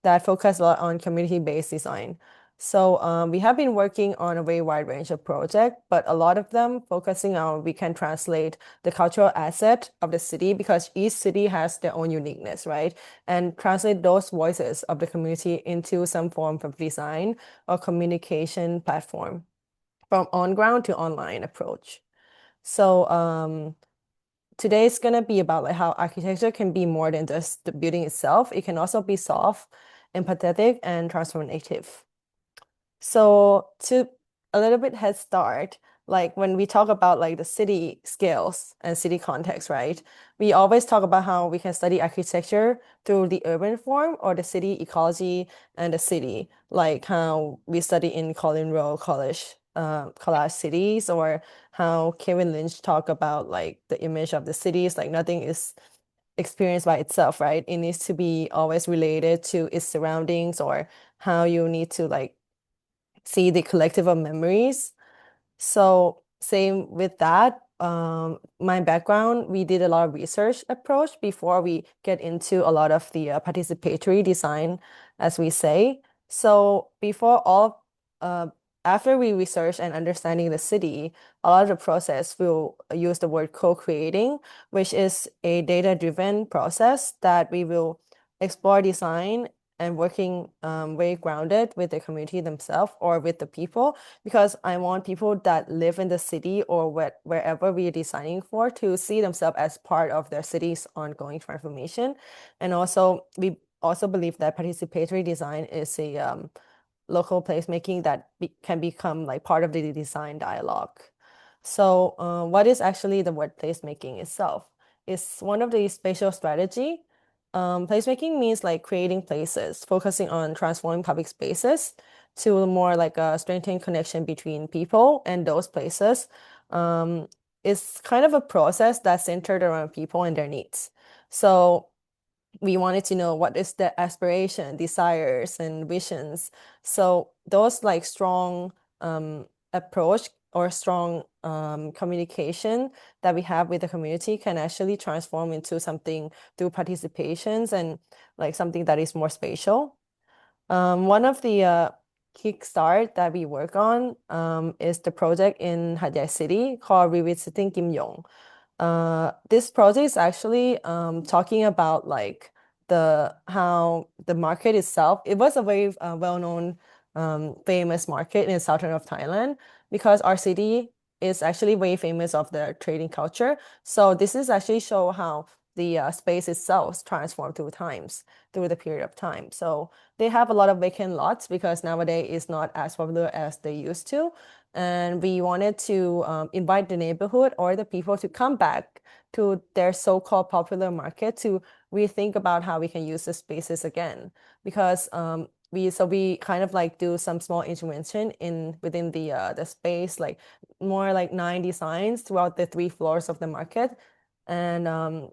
that focus a lot on community-based design. So we have been working on a very wide range of projects, but a lot of them focusing on we can translate the cultural asset of the city, because each city has their own uniqueness, right? And translate those voices of the community into some form of design or communication platform, from on-ground to online approach. So today is gonna be about like how architecture can be more than just the building itself. It can also be soft, empathetic, and transformative. So to a little bit head start, like when we talk about like the city scales and city context, right? We always talk about how we can study architecture through the urban form or the city ecology and the city, like how we study in Colin Rowe collage cities, or how Kevin Lynch talk about like the image of the cities, like nothing is experienced by itself, right? It needs to be always related to its surroundings, or how you need to like see the collective of memories. So same with that. My background, we did a lot of research approach before we get into a lot of the participatory design, as we say. So before all, after we research and understanding the city, a lot of the process will use the word co-creating, which is a data-driven process that we will explore design and working very grounded with the community themselves or with the people, because I want people that live in the city or wherever we are designing for to see themselves as part of their city's ongoing transformation. And also, we also believe that participatory design is a local placemaking that can become like part of the design dialogue. So what is actually the word placemaking itself? It's one of the spatial strategy. Placemaking means like creating places, focusing on transforming public spaces to more like a strengthening connection between people and those places. It's kind of a process that's centered around people and their needs. So we wanted to know what is the aspiration, desires, and visions. So those like strong approach or strong communication that we have with the community can actually transform into something through participations and like something that is more spatial. One of the kickstart that we work on is the project in Hat Yai City called Revisiting Kim Yong. This project is actually talking about like how the market itself. It was a very well-known, famous market in the southern of Thailand, because our city is actually very famous of the trading culture. So this is actually show how the space itself transformed through the period of time. So they have a lot of vacant lots because nowadays it's not as popular as they used to. And we wanted to invite the neighborhood or the people to come back to their so-called popular market to rethink about how we can use the spaces again. Because we kind of like do some small intervention within the space, like more like 9 designs throughout the 3 floors of the market. And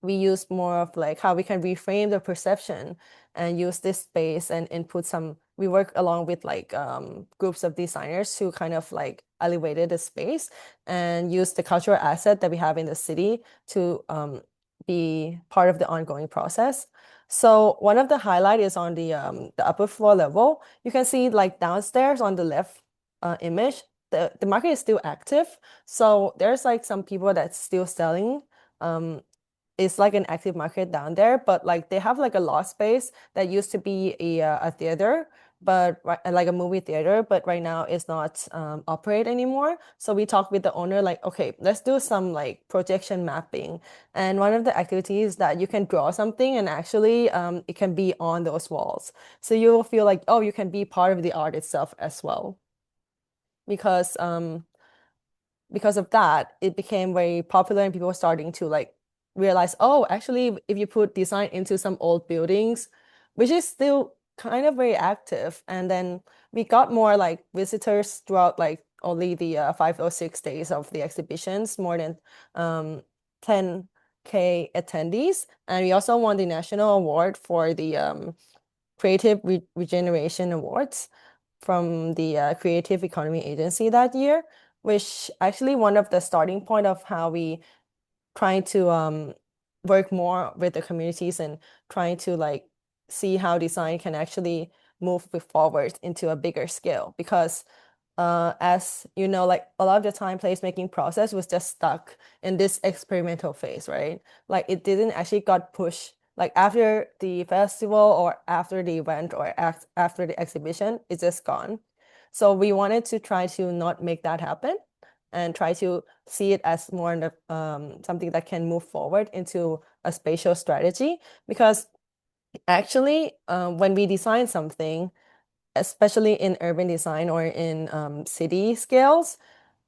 we use more of like how we can reframe the perception and use this space and input we work along with like groups of designers who kind of like elevated the space and use the cultural asset that we have in the city to be part of the ongoing process. So one of the highlight is on the upper floor level. You can see like downstairs on the left image, the market is still active. So there's like some people that's still selling. It's like an active market down there, but like they have like a lot space that used to be a theater but like a movie theater, but right now it's not operate anymore. So we talked with the owner like, okay, let's do some like projection mapping. And one of the activities that you can draw something and actually it can be on those walls. So you will feel like, oh, you can be part of the art itself as well. Because of that, it became very popular and people were starting to like realize, oh, actually, if you put design into some old buildings, which is still kind of very active, and then we got more like visitors throughout like only the 5 or 6 days of the exhibitions, more than 10K attendees, and we also won the national award for the Creative Regeneration Awards from the Creative Economy Agency that year, which actually one of the starting point of how we trying to work more with the communities and trying to like see how design can actually move forward into a bigger scale. Because as you know, like a lot of the time placemaking process was just stuck in this experimental phase, right? Like it didn't actually got pushed like after the festival or after the event or after the exhibition, it's just gone. So we wanted to try to not make that happen and try to see it as more something that can move forward into a spatial strategy. Because actually, when we design something, especially in urban design or in city scales,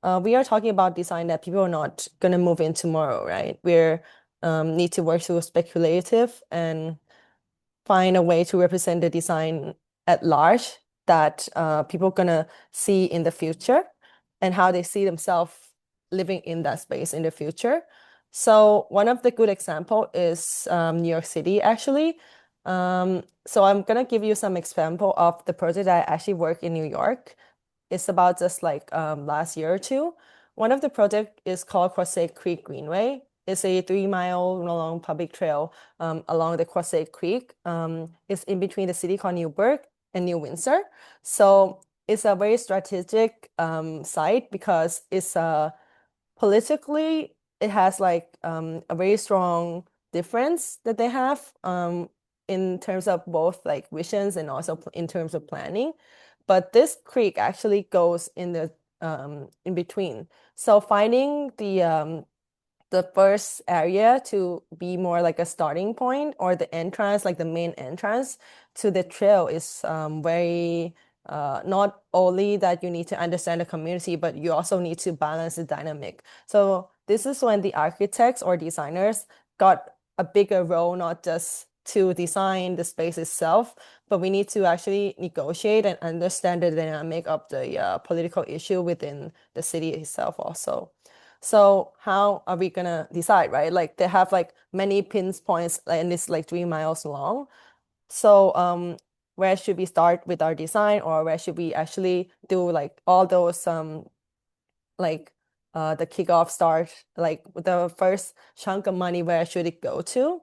we are talking about design that people are not going to move in tomorrow, right? We're need to work through speculative and find a way to represent the design at large that people are gonna see in the future and how they see themselves living in that space in the future. So one of the good example is New York City, actually. So I'm gonna give you some example of the project that I actually work in New York. It's about just like last year or two. One of the project is called Crossett Creek Greenway. It's a 3 mile long public trail along the Crossett Creek. It's in between the city called Newburgh and New Windsor. So it's a very strategic site because it's politically it has like a very strong difference that they have in terms of both like visions and also in terms of planning. But this creek actually goes in the in between. So finding the first area to be more like a starting point or the entrance, like the main entrance to the trail is very not only that you need to understand the community, but you also need to balance the dynamic. So this is when the architects or designers got a bigger role, not just to design the space itself, but we need to actually negotiate and understand the dynamic of the political issue within the city itself also. So how are we gonna decide, right? Like they have like many pinpoints and it's like 3 miles long. So where should we start with our design, or where should we actually do like all those like the kickoff start, like the first chunk of money, where should it go to?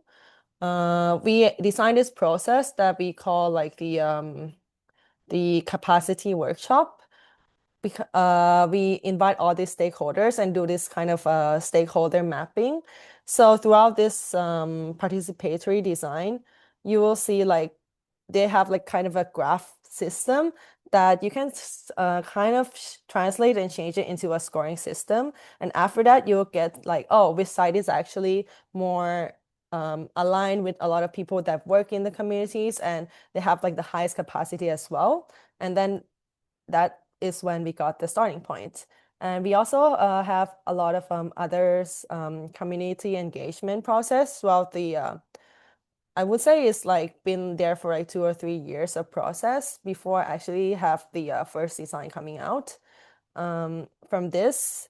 We designed this process that we call like the capacity workshop. We invite all these stakeholders and do this kind of stakeholder mapping. So throughout this participatory design, you will see like they have like kind of a graph system that you can kind of translate and change it into a scoring system. And after that, you'll get like, oh, which side is actually more aligned with a lot of people that work in the communities and they have like the highest capacity as well. And then that is when we got the starting point. And we also have a lot of others community engagement process throughout the I would say it's like been there for like 2 or 3 years of process before I actually have the first design coming out. From this,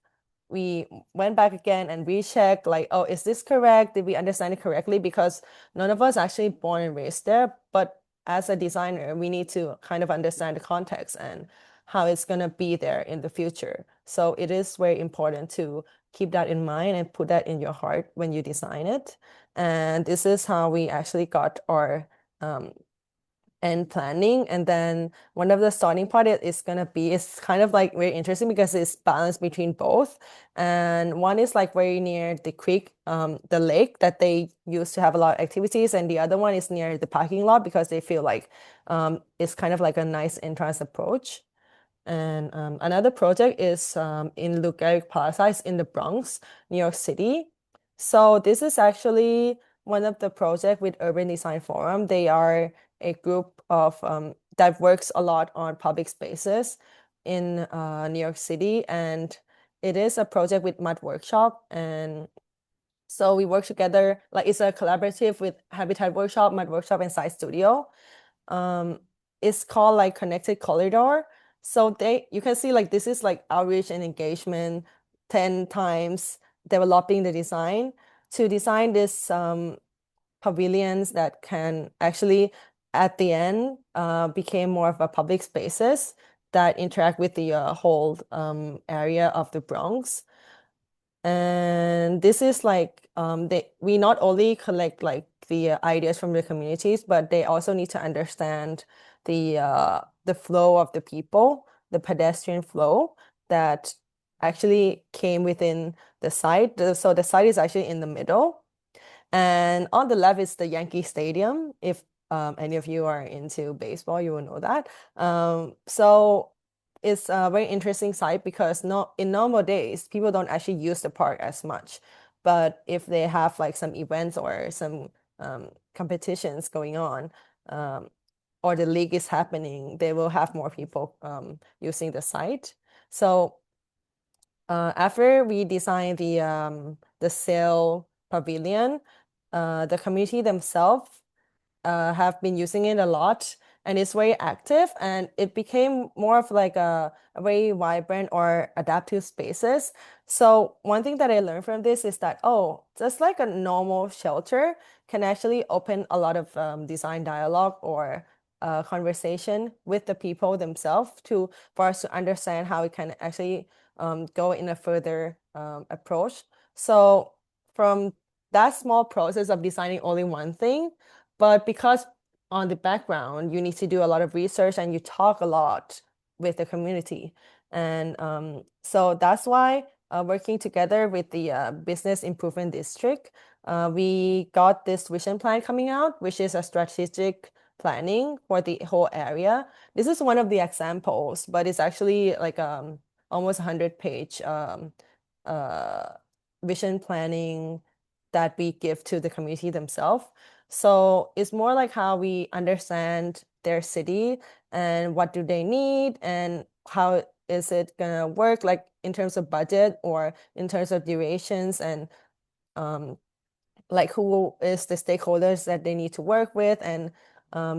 we went back again and rechecked like, oh, is this correct? Did we understand it correctly? Because none of us actually born and raised there, but as a designer, we need to kind of understand the context and how it's gonna be there in the future. So it is very important to keep that in mind and put that in your heart when you design it. And this is how we actually got our and planning. And then one of the starting part is gonna be, it's kind of like very interesting because it's balanced between both. And one is like very near the creek, the lake that they used to have a lot of activities, and the other one is near the parking lot because they feel like it's kind of like a nice entrance approach. And another project is in Lou Gehrig Plaza, it's in the Bronx, New York City. So this is actually one of the projects with Urban Design Forum. They are a group of that works a lot on public spaces in New York City, and it is a project with Mud Workshop. And so we work together, like it's a collaborative with Habitat Workshop, Mud Workshop, and Side Studio. It's called like Connected Corridor. So you can see like this is like outreach and engagement 10 times developing the design to design this pavilions that can actually at the end became more of a public spaces that interact with the whole area of the Bronx. And this is like we not only collect like the ideas from the communities, but they also need to understand the flow of the people, the pedestrian flow that actually came within the site. So the site is actually in the middle. And on the left is the Yankee Stadium. If any of you are into baseball, you will know that. So it's a very interesting site because in normal days, people don't actually use the park as much. But if they have like some events or some competitions going on, or the league is happening, they will have more people using the site. So after we designed the sail pavilion, the community themselves have been using it a lot, and it's very active, and it became more of like a very vibrant or adaptive spaces. So one thing that I learned from this is that, oh, just like a normal shelter can actually open a lot of design dialogue or conversation with the people themselves for us to understand how we can actually go in a further approach. So from that small process of designing only one thing, but because on the background, you need to do a lot of research and you talk a lot with the community. And so that's why working together with the Business Improvement District, we got this vision plan coming out, which is a strategic planning for the whole area. This is one of the examples, but it's actually like almost 100-page vision planning that we give to the community themselves. So it's more like how we understand their city and what do they need and how is it gonna work, like in terms of budget or in terms of durations, and like who is the stakeholders that they need to work with, and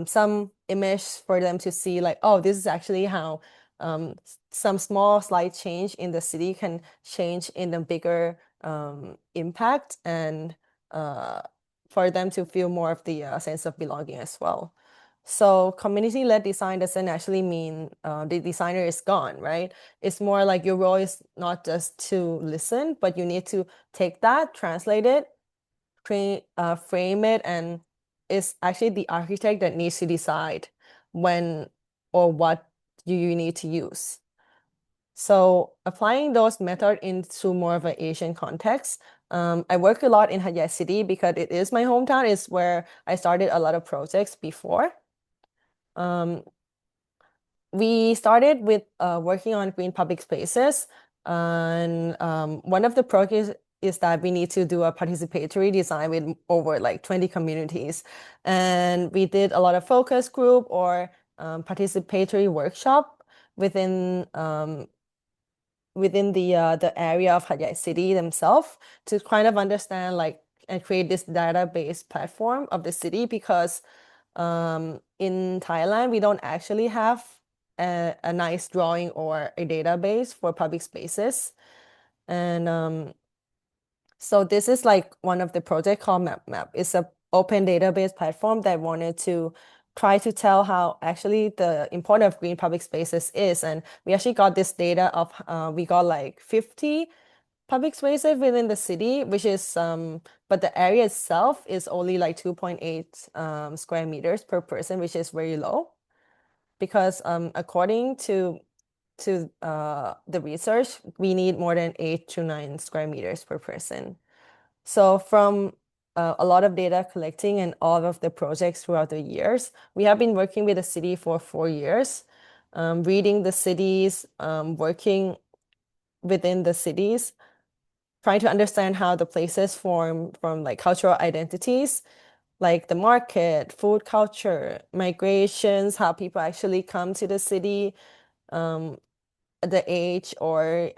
some image for them to see like, oh, this is actually how some small slight change in the city can change in the bigger impact, and for them to feel more of the sense of belonging as well. So community-led design doesn't actually mean the designer is gone, right? It's more like your role is not just to listen, but you need to take that, translate it, frame it, and it's actually the architect that needs to decide when or what you need to use. So applying those methods into more of an Asian context, I work a lot in Hat Yai City because it is my hometown. It's where I started a lot of projects before. We started with working on green public spaces, and one of the projects is that we need to do a participatory design with over like 20 communities. And we did a lot of focus group or participatory workshop within the area of Hat Yai City themselves to kind of understand like and create this database platform of the city, because in Thailand we don't actually have a nice drawing or a database for public spaces. And so this is like one of the project called Map. It's a open database platform that wanted to try to tell how actually the importance of green public spaces is. And we actually got this data of we got like 50 public spaces within the city, which is but the area itself is only like 2.8 square meters per person, which is very low. Because according to the research, we need more than 8 to 9 square meters per person. So from a lot of data collecting and all of the projects throughout the years, we have been working with the city for 4 years, reading the cities, working within the cities, trying to understand how the places form from like cultural identities, like the market, food culture, migrations, how people actually come to the city, the age, or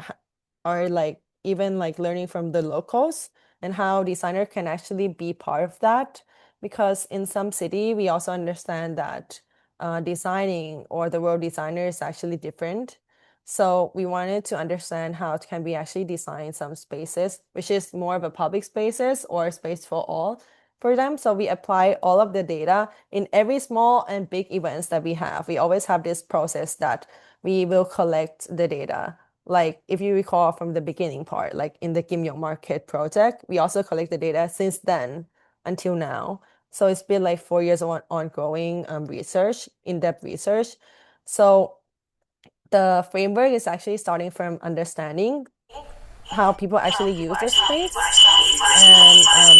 like even like learning from the locals, and how designer can actually be part of that. Because in some city, we also understand that designing or the world designer is actually different. So we wanted to understand how can we actually design some spaces, which is more of a public spaces or a space for all for them. So we apply all of the data in every small and big events that we have. We always have this process that we will collect the data. Like if you recall from the beginning part, like in the Kim Yong Market project, we also collect the data since then until now. So it's been like 4 years of ongoing research, in-depth research. So the framework is actually starting from understanding how people actually use the space and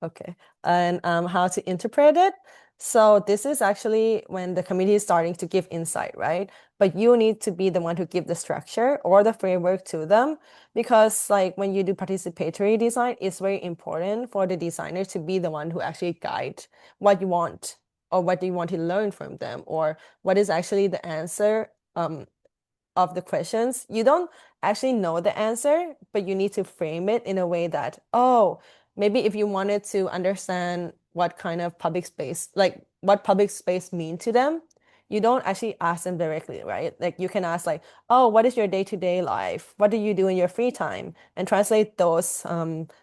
okay, and how to interpret it. So this is actually when the community is starting to give insight, right? But you need to be the one who give the structure or the framework to them, because like when you do participatory design, it's very important for the designer to be the one who actually guide what you want, or what do you want to learn from them, or what is actually the answer of the questions. You don't actually know the answer, but you need to frame it in a way that, oh, maybe if you wanted to understand what kind of public space, like what public space mean to them, you don't actually ask them directly, right? Like you can ask like, oh, what is your day-to-day life? What do you do in your free time? And translate those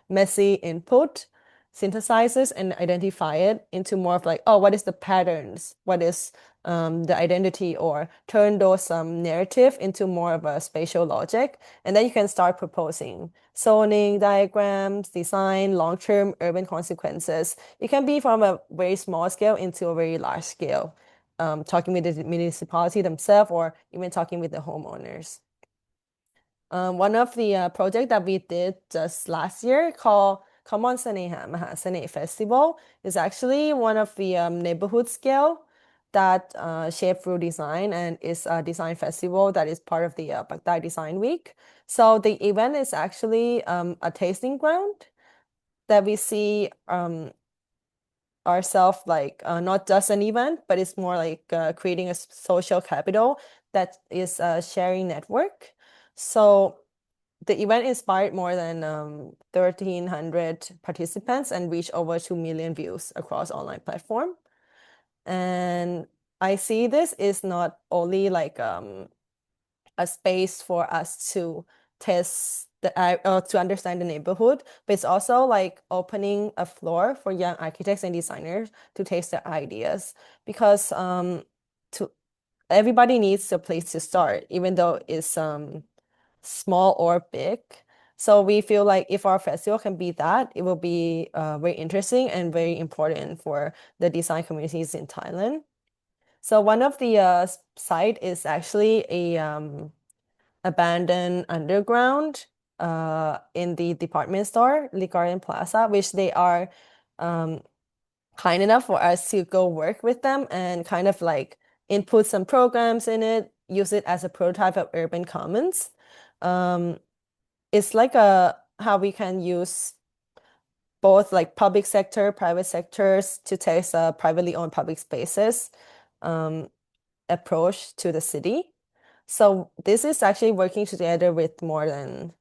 messy input, synthesizes and identify it into more of like, oh, what is the patterns? What is the identity, or turn those narrative into more of a spatial logic. And then you can start proposing zoning diagrams, design, long-term urban consequences. It can be from a very small scale into a very large scale, talking with the municipality themselves, or even talking with the homeowners. One of the project that we did just last year called Common Saneha Mahasane Festival is actually one of the neighborhood scale that shaped through design, and is a design festival that is part of the Baghdad Design Week. So the event is actually a tasting ground that we see ourselves like not just an event, but it's more like creating a social capital that is a sharing network. So the event inspired more than 1,300 participants and reached over 2 million views across online platform. And I see this is not only like a space for us to test to understand the neighborhood, but it's also like opening a floor for young architects and designers to taste their ideas, because to everybody needs a place to start, even though it's small or big. So we feel like if our festival can be that, it will be very interesting and very important for the design communities in Thailand. So one of the site is actually a abandoned underground in the department store, Lee Garden Plaza, which they are kind enough for us to go work with them and kind of like input some programs in it, use it as a prototype of urban commons. It's like how we can use both like public sector, private sectors to test privately owned public spaces approach to the city. So this is actually working together with more than,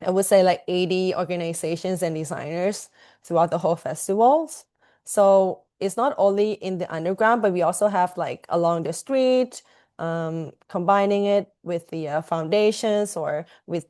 I would say, like 80 organizations and designers throughout the whole festivals. So it's not only in the underground, but we also have like along the street, combining it with the foundations or with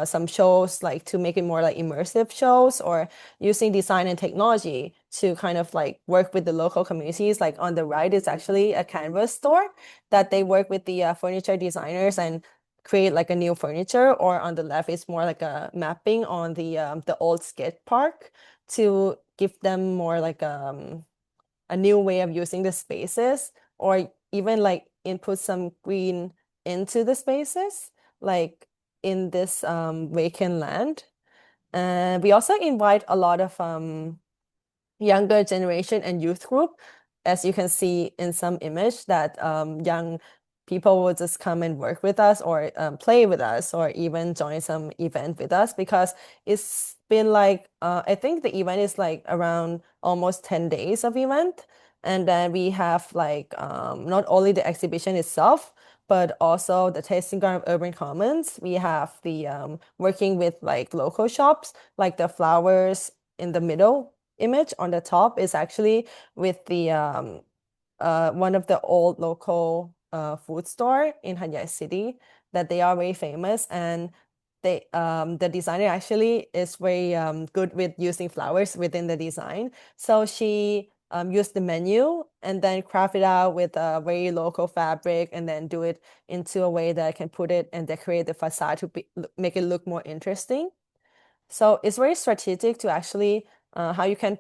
some shows like to make it more like immersive shows, or using design and technology to kind of like work with the local communities. Like on the right is actually a canvas store that they work with the furniture designers and create like a new furniture, or on the left is more like a mapping on the old skate park to give them more like a new way of using the spaces, or even like input some green into the spaces, like in this vacant land. And we also invite a lot of younger generation and youth group. As you can see in some image that young people will just come and work with us, or play with us, or even join some event with us, because it's been like, I think the event is like around almost 10 days of event. And then we have like not only the exhibition itself, but also the tasting ground of urban commons. We have the working with like local shops, like the flowers in the middle image on the top is actually with the one of the old local food store in Hat City, that they are very famous, and they the designer actually is very good with using flowers within the design. So she used the menu and then craft it out with a very local fabric, and then do it into a way that I can put it and decorate the facade to make it look more interesting. So it's very strategic to actually how you can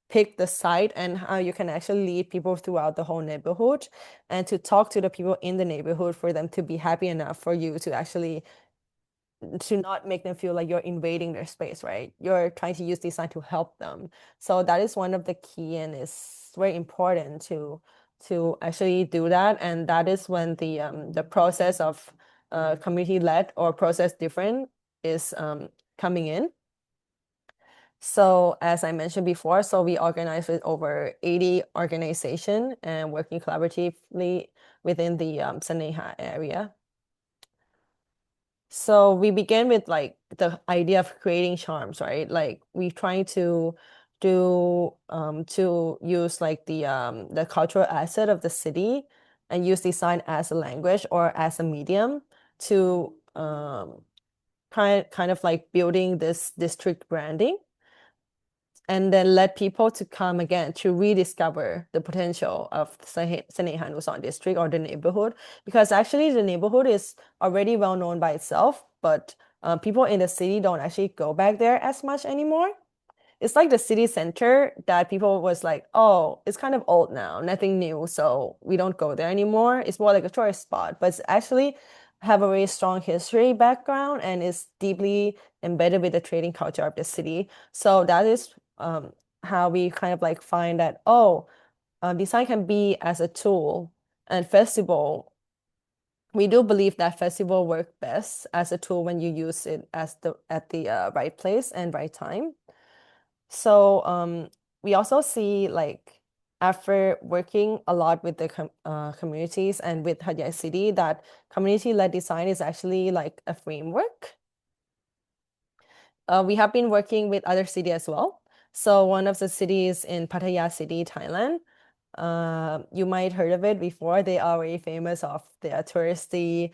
pick the site and how you can actually lead people throughout the whole neighborhood, and to talk to the people in the neighborhood for them to be happy enough for you to actually to not make them feel like you're invading their space, right? You're trying to use design to help them. So that is one of the key, and it's very important to actually do that. And that is when the process of community led or process different is coming in. So as I mentioned before, so we organize with over 80 organizations and working collaboratively within the Saneha area. So we began with like the idea of creating charms, right? Like we trying to do to use like the cultural asset of the city and use design as a language or as a medium to kind of like building this district branding, and then let people to come again to rediscover the potential of Sanehan Luzon district or the neighborhood, because actually the neighborhood is already well known by itself, but people in the city don't actually go back there as much anymore. It's like the city center that people was like, oh, it's kind of old now, nothing new, so we don't go there anymore. It's more like a tourist spot, but it's actually have a very strong history background and is deeply embedded with the trading culture of the city. So that is how we kind of like find that, oh, design can be as a tool, and festival, we do believe that festival work best as a tool when you use it as at the right place and right time. So we also see like after working a lot with the communities and with Hat Yai City, that community-led design is actually like a framework. We have been working with other cities as well. So one of the cities in Pattaya City, Thailand, you might heard of it before. They are very famous of their touristy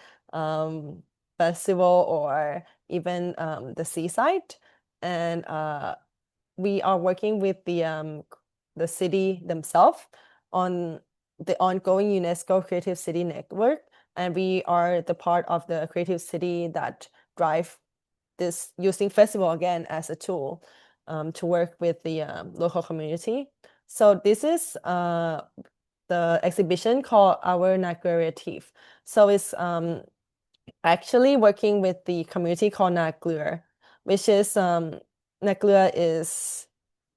festival, or even the seaside. And we are working with the city themselves on the ongoing UNESCO Creative City Network, and we are the part of the creative city that drive this, using festival again as a tool to work with the local community. So this is the exhibition called Our Narrative. So it's actually working with the community called Naglur, which is Naglur is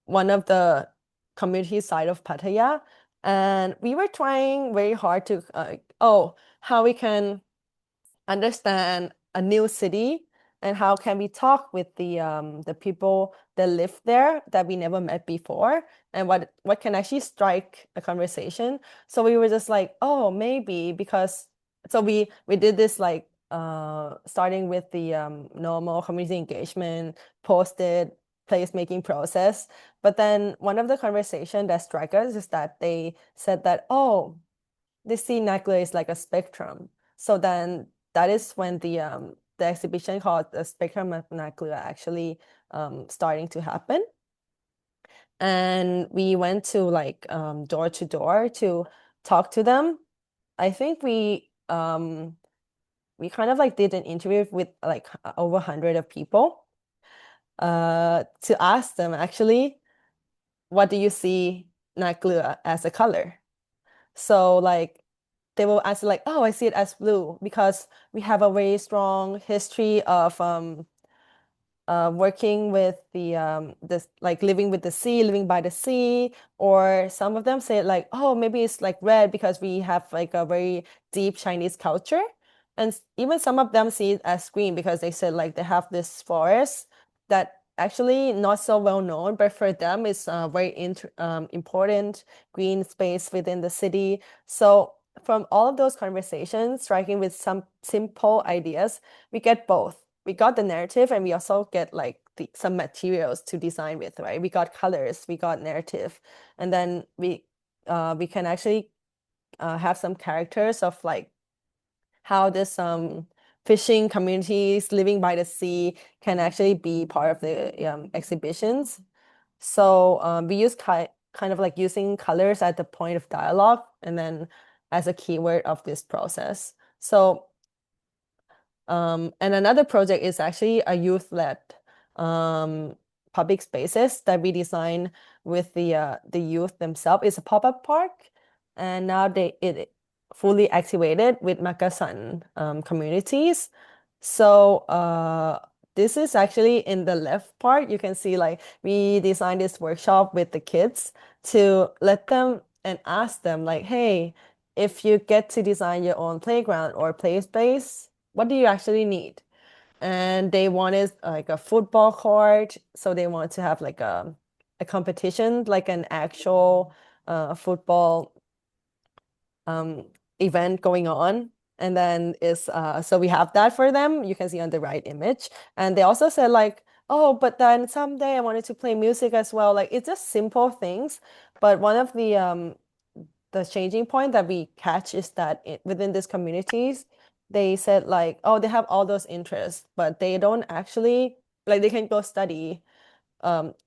one of the community side of Pattaya, and we were trying very hard to how we can understand a new city, and how can we talk with the people that live there that we never met before, and what can actually strike a conversation. So we were just like, oh, maybe because so we did this like starting with the normal community engagement, posted placemaking process. But then one of the conversation that struck us is that they said that, oh, they see Naglua is like a spectrum. So then that is when the exhibition called the Spectrum of Naglua actually starting to happen. And we went to like door to door to talk to them. I think we kind of like did an interview with like over 100 of people to ask them actually, what do you see Naglua as a color? So like they will answer like, oh, I see it as blue because we have a very strong history of working with the this like living with the sea, living by the sea, or some of them say like, oh, maybe it's like red because we have like a very deep Chinese culture. And even some of them see it as green because they said like they have this forest that actually not so well known, but for them it's a very important green space within the city. So from all of those conversations, striking with some simple ideas, we get both. We got the narrative and we also get like some materials to design with, right? We got colors, we got narrative, and then we can actually have some characters of like how this fishing communities living by the sea can actually be part of the exhibitions. So we use kind of like using colors at the point of dialogue and then as a keyword of this process. So and another project is actually a youth-led public spaces that we design with the youth themselves. It's a pop-up park, and now it fully activated with Makasan communities. So this is actually in the left part. You can see like we designed this workshop with the kids to let them and ask them like, hey, if you get to design your own playground or play space, what do you actually need? And they wanted like a football court, so they want to have like a competition, like an actual football event going on. And then is so we have that for them. You can see on the right image. And they also said like, oh, but then someday I wanted to play music as well. Like it's just simple things. But one of the changing point that we catch is that within these communities, they said like, oh, they have all those interests, but they don't actually like they can go study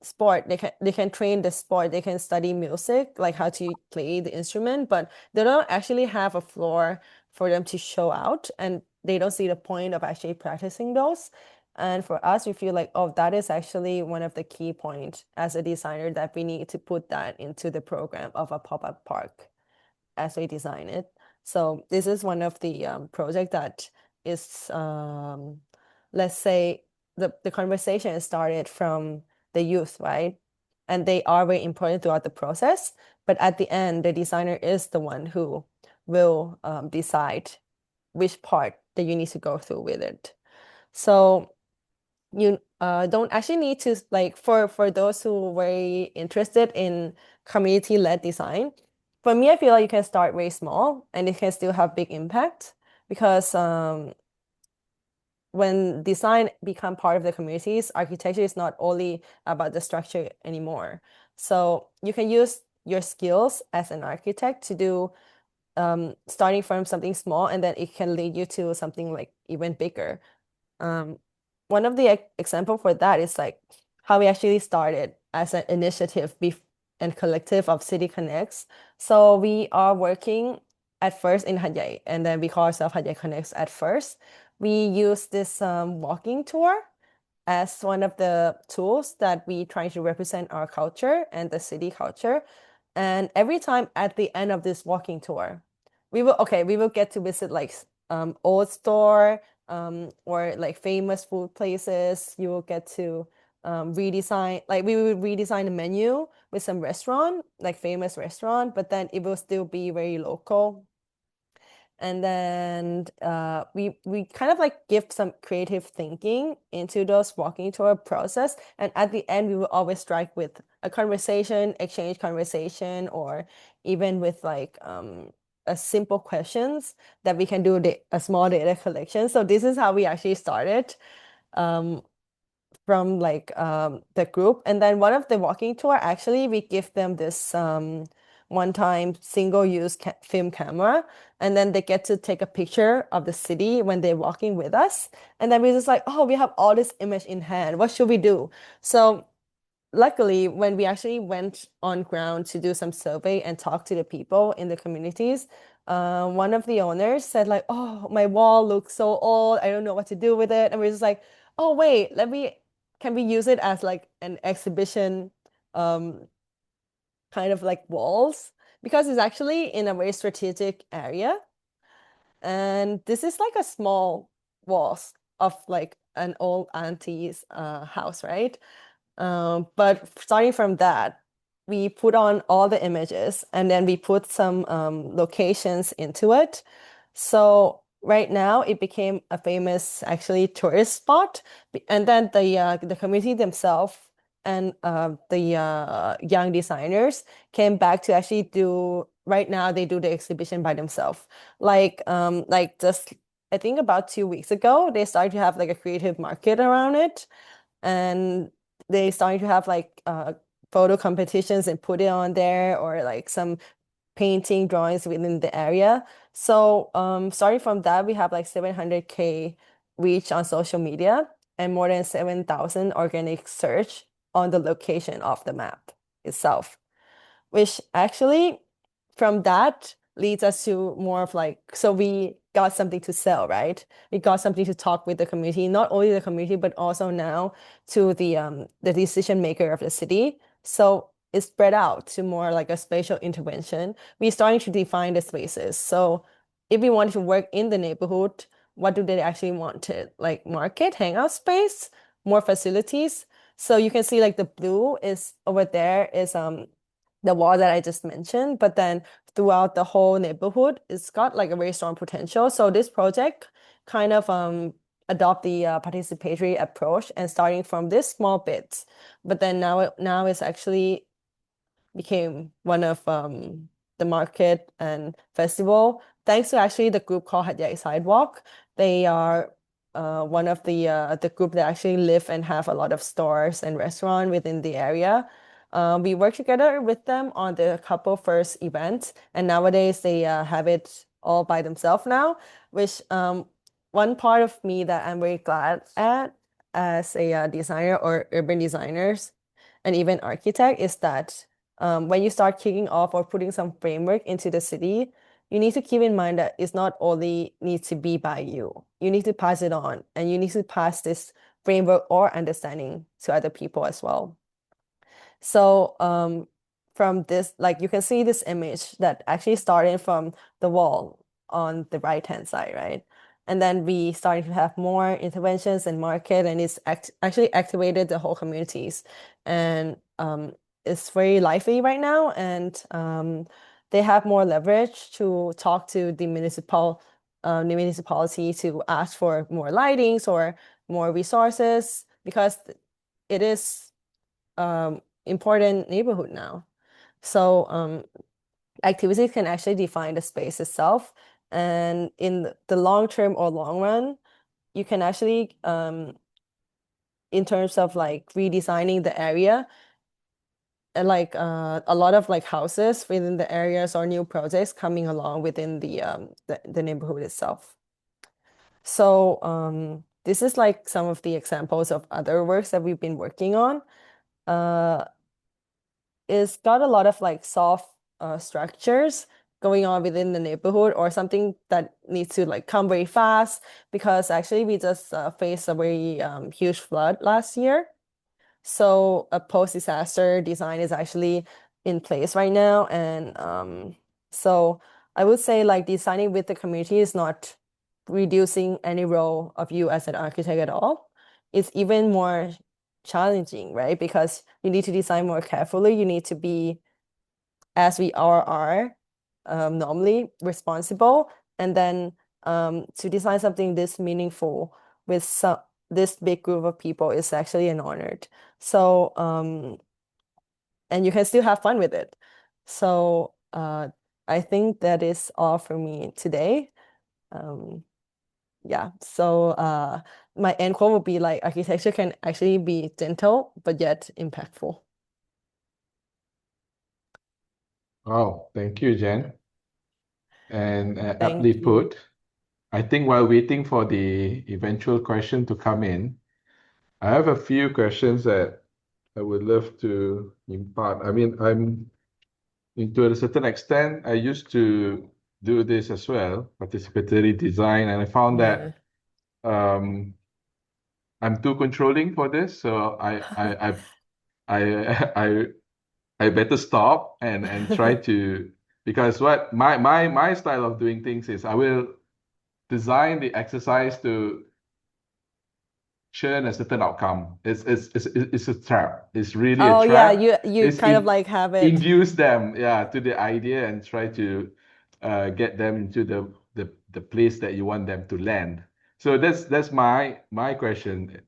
sport. They can train the sport. They can study music, like how to play the instrument, but they don't actually have a floor for them to show out, and they don't see the point of actually practicing those. And for us, we feel like, oh, that is actually one of the key points as a designer that we need to put that into the program of a pop-up park as we design it. So this is one of the project that is, let's say, the conversation started from the youth, right? And they are very important throughout the process. But at the end, the designer is the one who will decide which part that you need to go through with it. So you don't actually need to like for those who are very interested in community-led design. For me, I feel like you can start very small and it can still have big impact because when design become part of the communities, architecture is not only about the structure anymore. So you can use your skills as an architect to do starting from something small, and then it can lead you to something like even bigger. One of the example for that is like how we actually started as an initiative and collective of City Connects. So we are working at first in Hat Yai, and then we call ourselves Hat Yai Connects at first. We use this walking tour as one of the tools that we try to represent our culture and the city culture. And every time at the end of this walking tour, we will get to visit like old store or like famous food places. You will get to redesign, like we will redesign the menu with some restaurant, like famous restaurant, but then it will still be very local. And then we kind of like give some creative thinking into those walking tour process. And at the end, we will always strike with a conversation, exchange conversation, or even with like a simple questions that we can do a small data collection. So this is how we actually started from like the group. And then one of the walking tour, actually, we give them this one-time single-use film camera, and then they get to take a picture of the city when they're walking with us. And then we're just like, oh, we have all this image in hand. What should we do? So luckily, when we actually went on ground to do some survey and talk to the people in the communities, one of the owners said like, oh, my wall looks so old. I don't know what to do with it. And we're just like, oh, wait, can we use it as like an exhibition kind of like walls? Because it's actually in a very strategic area. And this is like a small walls of like an old auntie's house, right? But starting from that, we put on all the images and then we put some locations into it. So right now it became a famous actually tourist spot. And then the community themselves and the young designers came back to actually do, right now they do the exhibition by themselves. Like just I think about 2 weeks ago, they started to have like a creative market around it. And they started to have like photo competitions and put it on there, or like some painting drawings within the area. So starting from that, we have like 700K reach on social media and more than 7,000 organic search on the location of the map itself, which actually from that leads us to more of like, so we got something to sell, right? We got something to talk with the community, not only the community, but also now to the decision maker of the city. So it's spread out to more like a spatial intervention. We're starting to define the spaces. So if we want to work in the neighborhood, what do they actually want to like market, hangout space, more facilities? So you can see like the blue is over there is the wall that I just mentioned, but then throughout the whole neighborhood, it's got like a very strong potential. So this project kind of adopt the participatory approach and starting from this small bits, but then now it's actually became one of the market and festival. Thanks to actually the group called Hat Yai Sidewalk. They are one of the group that actually live and have a lot of stores and restaurant within the area. We work together with them on the couple first events, and nowadays they have it all by themselves now, which one part of me that I'm very glad at as a designer or urban designers and even architect is that when you start kicking off or putting some framework into the city, you need to keep in mind that it's not only needs to be by you. You need to pass it on, and you need to pass this framework or understanding to other people as well. So from this, like you can see this image that actually started from the wall on the right-hand side, right? And then we started to have more interventions and market, and it's actually activated the whole communities. And it's very lively right now, and they have more leverage to talk to the municipality to ask for more lightings or more resources, because it is important neighborhood now. So activities can actually define the space itself, and in the long term or long run, you can actually in terms of like redesigning the area, and like a lot of like houses within the areas or new projects coming along within the neighborhood itself. So this is like some of the examples of other works that we've been working on. It's got a lot of like soft structures going on within the neighborhood, or something that needs to like come very fast, because actually we just faced a very huge flood last year. So a post-disaster design is actually in place right now. And so I would say like designing with the community is not reducing any role of you as an architect at all. It's even more challenging, right? Because you need to design more carefully. You need to be, as we all are, normally responsible. And then to design something this meaningful with this big group of people is actually an honor. So and you can still have fun with it. So I think that is all for me today. Yeah, so my end quote would be like, architecture can actually be gentle but yet impactful. Oh, thank you, Jen. And Thank aptly you. put. I think while waiting for the eventual question to come in, I have a few questions that I would love to impart. I mean, to a certain extent, I used to do this as well, participatory design, and I found Yeah. that I'm too controlling for this. So I I better stop and try to, because what my style of doing things is I will design the exercise to churn a certain outcome. It's a trap. It's really a Oh yeah, trap. you kind of like have it. Induce them, yeah, to the idea and try to get them into the place that you want them to land. So that's my question.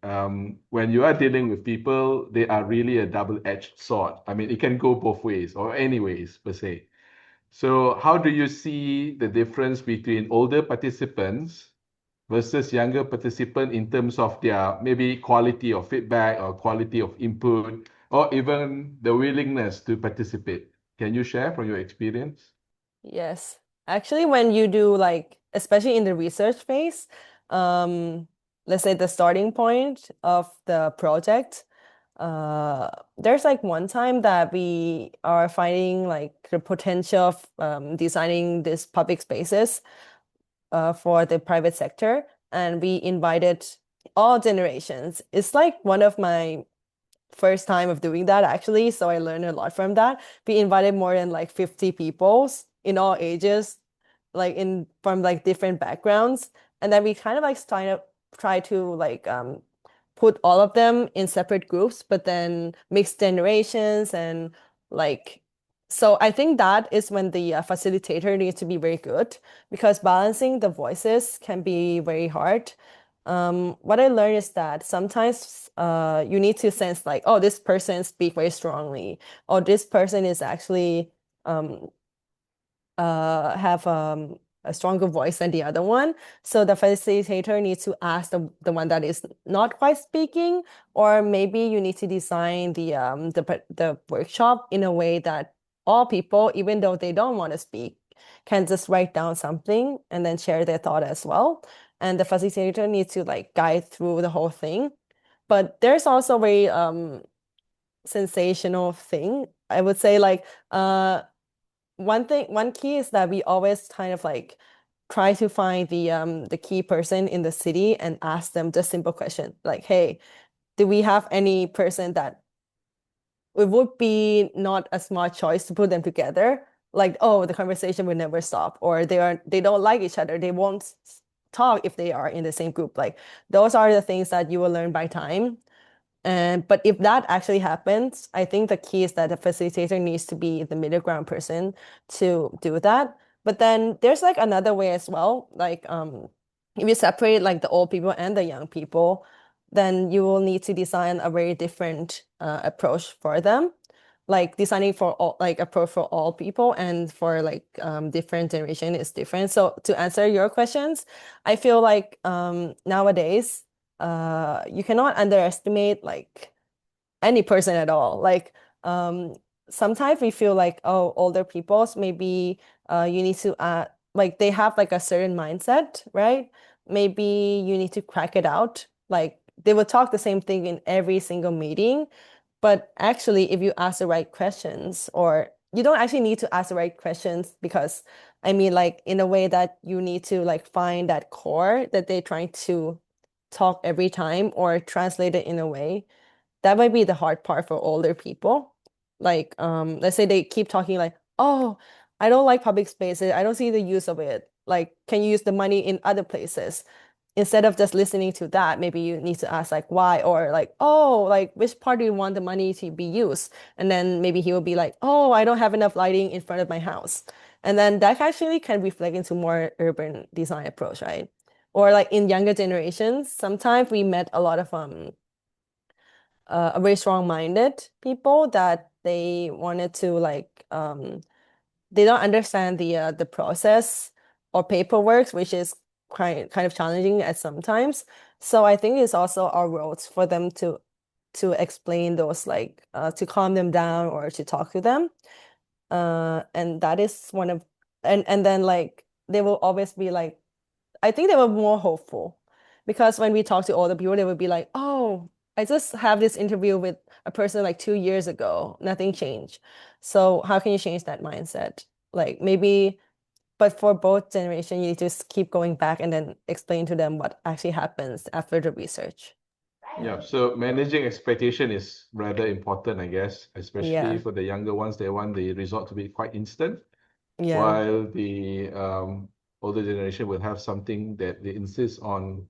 When you are dealing with people, they are really a double-edged sword. I mean, it can go both ways or any ways per se. So how do you see the difference between older participants versus younger participant in terms of their maybe quality of feedback or quality of input or even the willingness to participate? Can you share from your experience? Yes. Actually, when you do like, especially in the research phase, um, let's say the starting point of the project, there's like one time that we are finding like the potential of designing these public spaces for the private sector, and we invited all generations. It's like one of my first time of doing that actually, so I learned a lot from that. We invited more than like 50 people in all ages, like in from like different backgrounds, and then we kind of like try to like put all of them in separate groups, but then mixed generations and like, so I think that is when the facilitator needs to be very good, because balancing the voices can be very hard. What I learned is that sometimes you need to sense like, oh, this person speak very strongly, or this person is actually um, have a stronger voice than the other one. So the facilitator needs to ask the one that is not quite speaking, or maybe you need to design the workshop in a way that all people, even though they don't want to speak, can just write down something and then share their thought as well. And the facilitator needs to like guide through the whole thing. But there's also a very sensational thing. I would say like one key is that we always kind of like try to find the key person in the city and ask them just simple question like, hey, do we have any person that it would be not a smart choice to put them together? Like, oh, the conversation will never stop, or they don't like each other, they won't talk if they are in the same group. Like those are the things that you will learn by time. And but if that actually happens, I think the key is that the facilitator needs to be the middle ground person to do that. But then there's like another way as well. Like if you separate like the old people and the young people, then you will need to design a very different approach for them. Like designing for all like approach for all people and for like different generation is different. So to answer your questions, I feel like nowadays you cannot underestimate like any person at all. Like sometimes we feel like, oh, older people's maybe you need to like they have like a certain mindset, right? Maybe you need to crack it out. Like they will talk the same thing in every single meeting, but actually if you ask the right questions, or you don't actually need to ask the right questions, because I mean like in a way that you need to like find that core that they're trying to talk every time or translate it in a way. That might be the hard part for older people. Like, let's say they keep talking like, oh, I don't like public spaces. I don't see the use of it. Like, can you use the money in other places? Instead of just listening to that, maybe you need to ask like why, or like, oh, like which part do you want the money to be used? And then maybe he will be like, oh, I don't have enough lighting in front of my house. And then that actually can reflect into more urban design approach, right? Or like in younger generations, sometimes we met a lot of a very strong-minded people that they wanted to like they don't understand the process or paperwork, which is kind of challenging at sometimes. So I think it's also our roles for them to explain those like to calm them down or to talk to them. And that is one of, and then like they will always be like, I think they were more hopeful because when we talk to older people, they would be like, oh, I just have this interview with a person like 2 years ago, nothing changed. So how can you change that mindset? Like maybe, but for both generations, you just keep going back and then explain to them what actually happens after the research. Yeah, so managing expectation is rather important, I guess, especially Yeah. for the younger ones. They want the result to be quite instant, Yeah. while the older generation will have something that they insist on,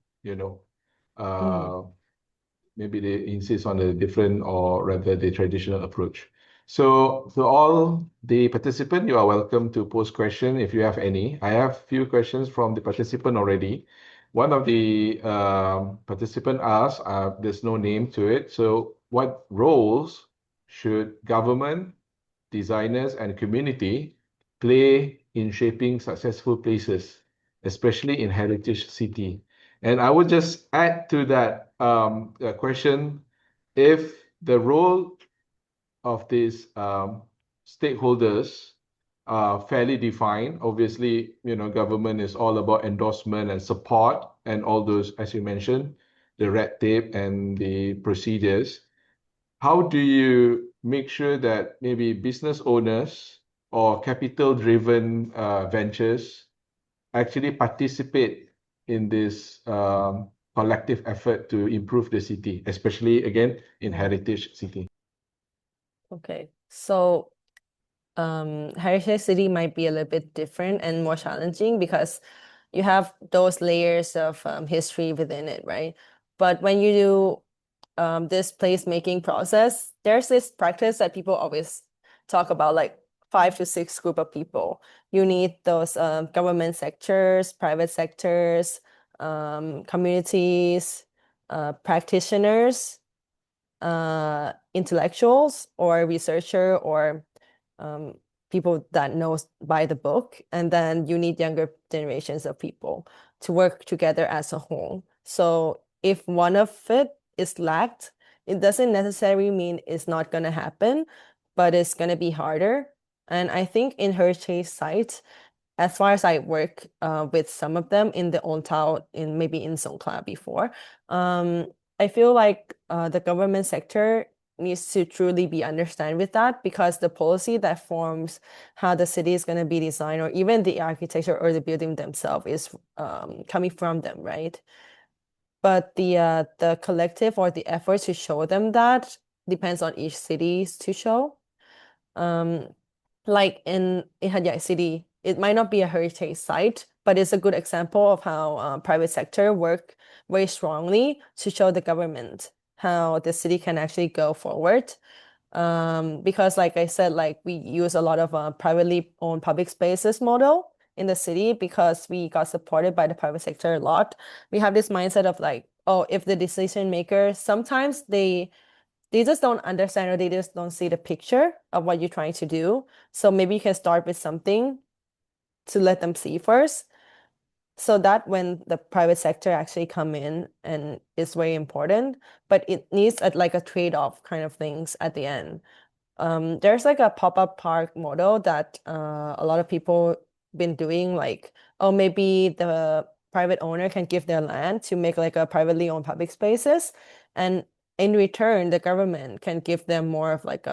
maybe they insist on a different or rather the traditional approach. So to all the participants, you are welcome to post question if you have any. I have few questions from the participant already. One of the participant asked, there's no name to it. So what roles should government, designers, and community play in shaping successful places, especially in heritage city? And I would just add to that question, if the role of these stakeholders are fairly defined. Obviously, government is all about endorsement and support and all those, as you mentioned, the red tape and the procedures. How do you make sure that maybe business owners or capital-driven ventures actually participate in this collective effort to improve the city, especially again in heritage city? Okay. So Heritage City might be a little bit different and more challenging because you have those layers of history within it, right? But when you do this placemaking process, there's this practice that people always talk about, like 5 to 6 group of people. You need those government sectors, private sectors, communities, practitioners, intellectuals or researcher or people that knows by the book, and then you need younger generations of people to work together as a whole. So if one of it is lacked, it doesn't necessarily mean it's not going to happen, but it's going to be harder. And I think in Heritage site, as far as I work with some of them in the old town, in maybe in Songkhla before, I feel like the government sector needs to truly be understand with that, because the policy that forms how the city is going to be designed, or even the architecture or the building themselves, is coming from them, right? But the collective or the efforts to show them that depends on each cities to show. Like in Had City, it might not be a heritage site, but it's a good example of how private sector work very strongly to show the government how the city can actually go forward. Because like I said, like we use a lot of privately owned public spaces model in the city because we got supported by the private sector a lot. We have this mindset of like, oh, if the decision makers, sometimes they just don't understand, or they just don't see the picture of what you're trying to do. So maybe you can start with something to let them see first, so that when the private sector actually come in, and it's very important, but it needs like a trade-off kind of things at the end. There's like a pop-up park model that a lot of people been doing, like, oh, maybe the private owner can give their land to make like a privately owned public spaces, and in return the government can give them more of like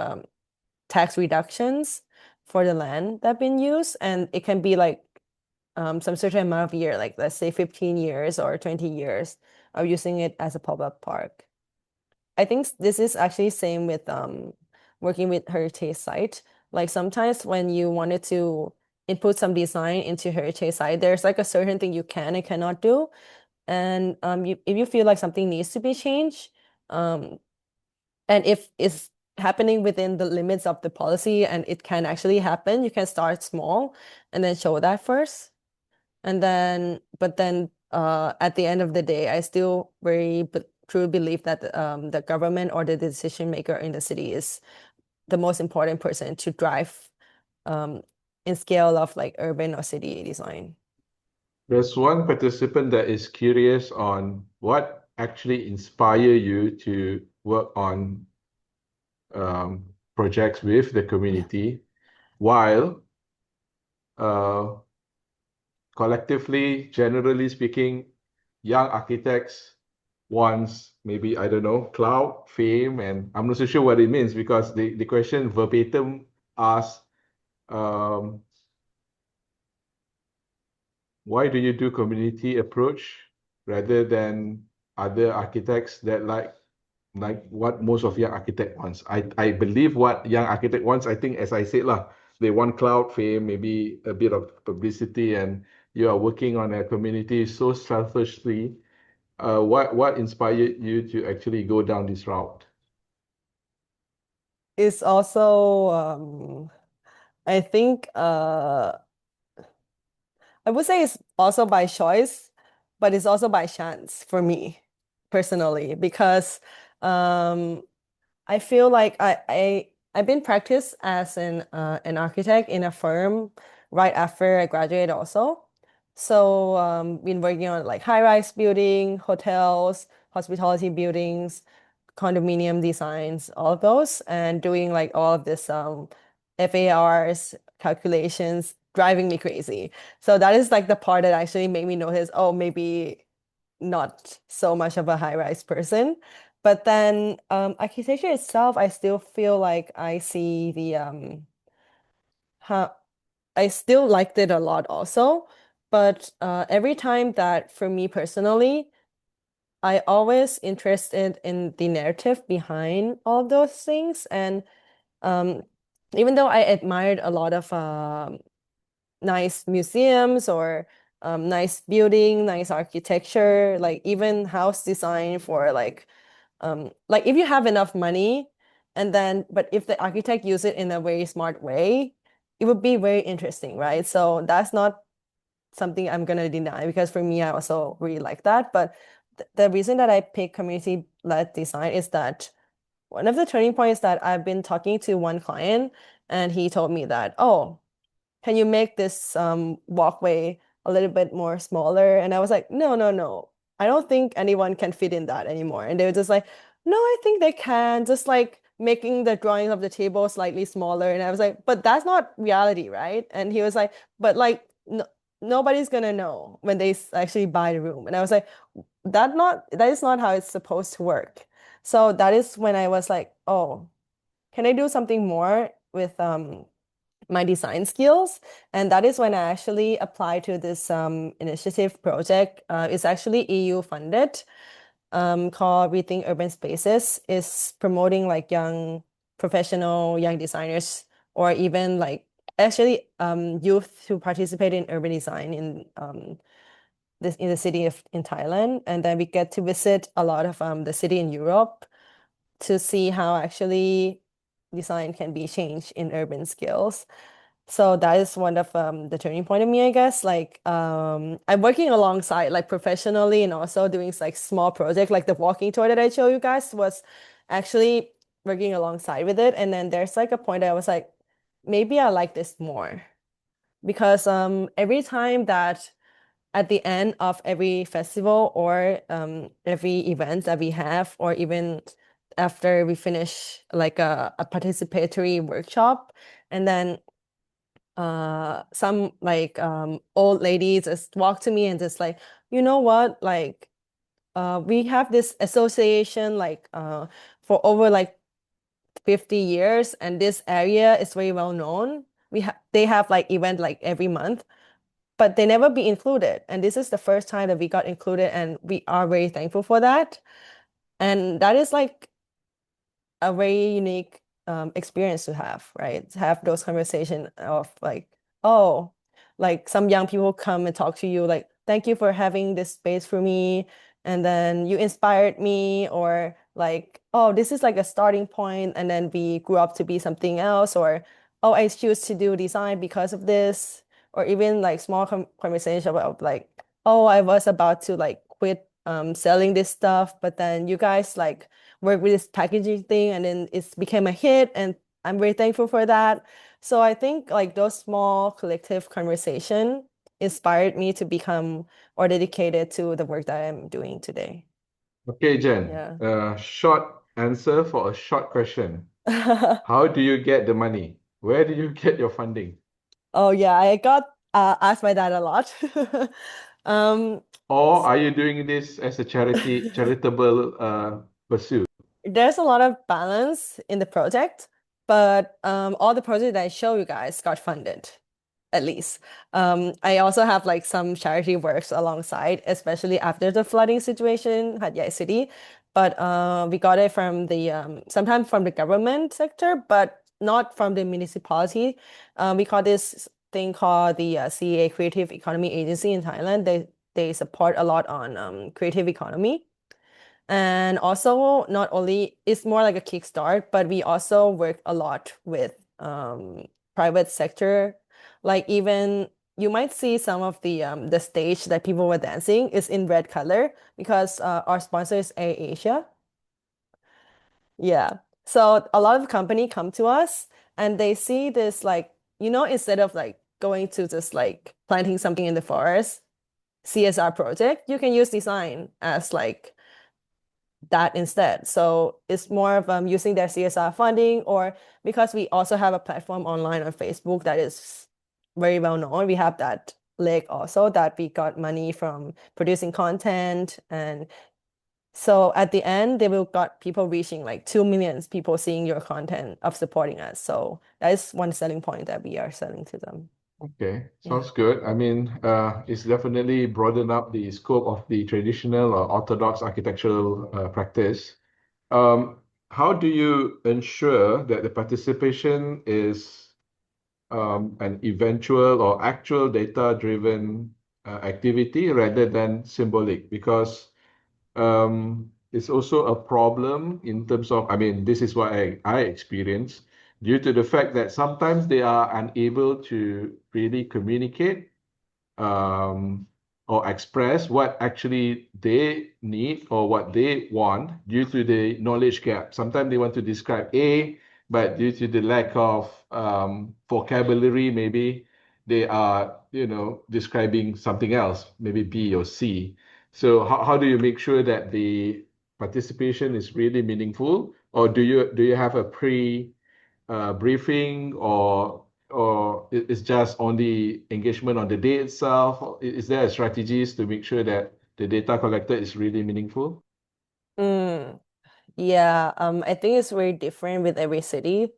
tax reductions for the land that been used, and it can be like some certain amount of year, like let's say 15 years or 20 years of using it as a pop-up park. I think this is actually same with working with heritage site. Like sometimes when you wanted to input some design into heritage site, there's like a certain thing you can and cannot do. And if you feel like something needs to be changed, and if it's happening within the limits of the policy and it can actually happen, you can start small and then show that first. And then, but then at the end of the day, I still very truly believe that the government or the decision maker in the city is the most important person to drive in scale of like urban or city design. There's one participant that is curious on what actually inspire you to work on projects with the community. while collectively, generally speaking, young architects wants maybe, I don't know, clout, fame, and I'm not so sure what it means because the question verbatim asks, why do you do community approach rather than other architects that like what most of young architect wants? I believe what young architect wants, I think as I said lah, they want cloud fame, maybe a bit of publicity, and you are working on a community so selfishly. What inspired you to actually go down this route? It's also I think I would say it's also by choice, but it's also by chance for me personally because um, I feel like I've been practiced as an architect in a firm right after I graduated also. So been working on like high-rise building, hotels, hospitality buildings, condominium designs, all of those, and doing like all of this FARs calculations, driving me crazy. So that is like the part that actually made me notice, oh, maybe not so much of a high-rise person. But then architecture itself, I still feel like I see the how I still liked it a lot also. But every time that for me personally, I always interested in the narrative behind all of those things. And um, even though I admired a lot of nice museums or nice building, nice architecture, like even house design for like if you have enough money and then but if the architect use it in a very smart way, it would be very interesting, right? So that's not something I'm gonna deny because for me, I also really like that. But the reason that I pick community-led design is that one of the turning points that I've been talking to one client and he told me that, oh, can you make this walkway a little bit more smaller? And I was like, no, no, no. I don't think anyone can fit in that anymore. And they were just like, no, I think they can, just like making the drawings of the table slightly smaller. And I was like, but that's not reality, right? And he was like, but like no, nobody's gonna know when they actually buy the room. And I was like, that is not how it's supposed to work. So that is when I was like, oh, can I do something more with my design skills? And that is when I actually applied to this initiative project. It's actually EU funded, called Rethink Urban Spaces. Is promoting like young professional, young designers, or even like actually youth who participate in urban design in the city of in Thailand. And then we get to visit a lot of the city in Europe to see how actually design can be changed in urban skills. So that is one of the turning point of me, I guess. Like I'm working alongside like professionally and also doing like small project, like the walking tour that I showed you guys was actually working alongside with it. And then there's like a point that I was like, maybe I like this more because every time that at the end of every festival or every event that we have, or even after we finish like a participatory workshop, and then some like old ladies just walk to me and just like, you know what, like we have this association like for over like 50 years, and this area is very well known. They have like event like every month, but they never be included. And this is the first time that we got included, and we are very thankful for that. And that is like a very unique experience to have, right? To have those conversations of like, oh, like some young people come and talk to you like, thank you for having this space for me. And then you inspired me, or like, oh, this is like a starting point, and then we grew up to be something else, or oh, I choose to do design because of this, or even like small conversation about like, oh, I was about to like quit selling this stuff, but then you guys like work with this packaging thing and then it's became a hit, and I'm very thankful for that. So I think like those small collective conversation inspired me to become or dedicated to the work that I'm doing today. Okay, Jen, Yeah. short answer for a short question. How do you get the money? Where did you get your funding? Oh yeah, I got asked by that a lot. Or are you doing this as a charitable pursuit? There's a lot of balance in the project, but all the projects that I show you guys got funded, at least. I also have like some charity works alongside, especially after the flooding situation at Yai City. But we got it from the sometimes from the government sector, but not from the municipality. We got this thing called the CEA Creative Economy Agency in Thailand. They support a lot on creative economy. And also, not only it's more like a kickstart, but we also work a lot with private sector. Like even you might see some of the stage that people were dancing is in red color because our sponsor is Asia. Yeah. So a lot of company come to us and they see this like, instead of like going to just like planting something in the forest, CSR project, you can use design as like that instead. So it's more of using their CSR funding, or because we also have a platform online on Facebook that is very well known. We have that leg also that we got money from producing content. And so at the end, they will got people reaching like 2 million people seeing your content of supporting us. So that is one selling point that we are selling to them. Okay, sounds good. I mean, it's definitely broadened up the scope of the traditional or orthodox architectural practice. How do you ensure that the participation is an eventual or actual data-driven activity rather than symbolic? Because it's also a problem in terms of, I mean, this is what I experience due to the fact that sometimes they are unable to really communicate um, or express what actually they need or what they want due to the knowledge gap. Sometimes they want to describe A, but due to the lack of vocabulary, maybe they are, describing something else, maybe B or C. So how do you make sure that the participation is really meaningful, or do you have a briefing, or it's just only engagement on the day itself? Or is there strategies to make sure that the data collected is really meaningful? Yeah, I think it's very different with every city.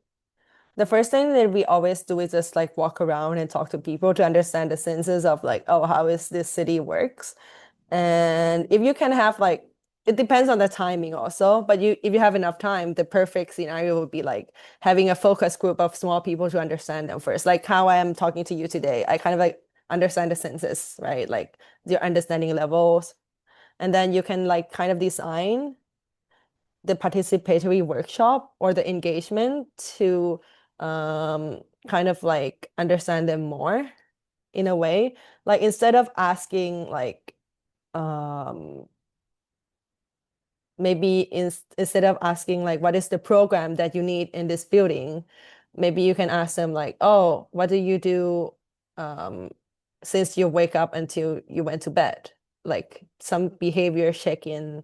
The first thing that we always do is just like walk around and talk to people to understand the senses of like, oh, how is this city works? And if you can have like, it depends on the timing also, but if you have enough time, the perfect scenario would be like having a focus group of small people to understand them first. Like how I am talking to you today, I kind of like understand the senses, right? Like your understanding levels. And then you can like kind of design the participatory workshop or the engagement to kind of like understand them more in a way. Like instead of asking like maybe instead of asking like what is the program that you need in this building, maybe you can ask them like, oh, what do you do since you wake up until you went to bed? Like some behavior check-in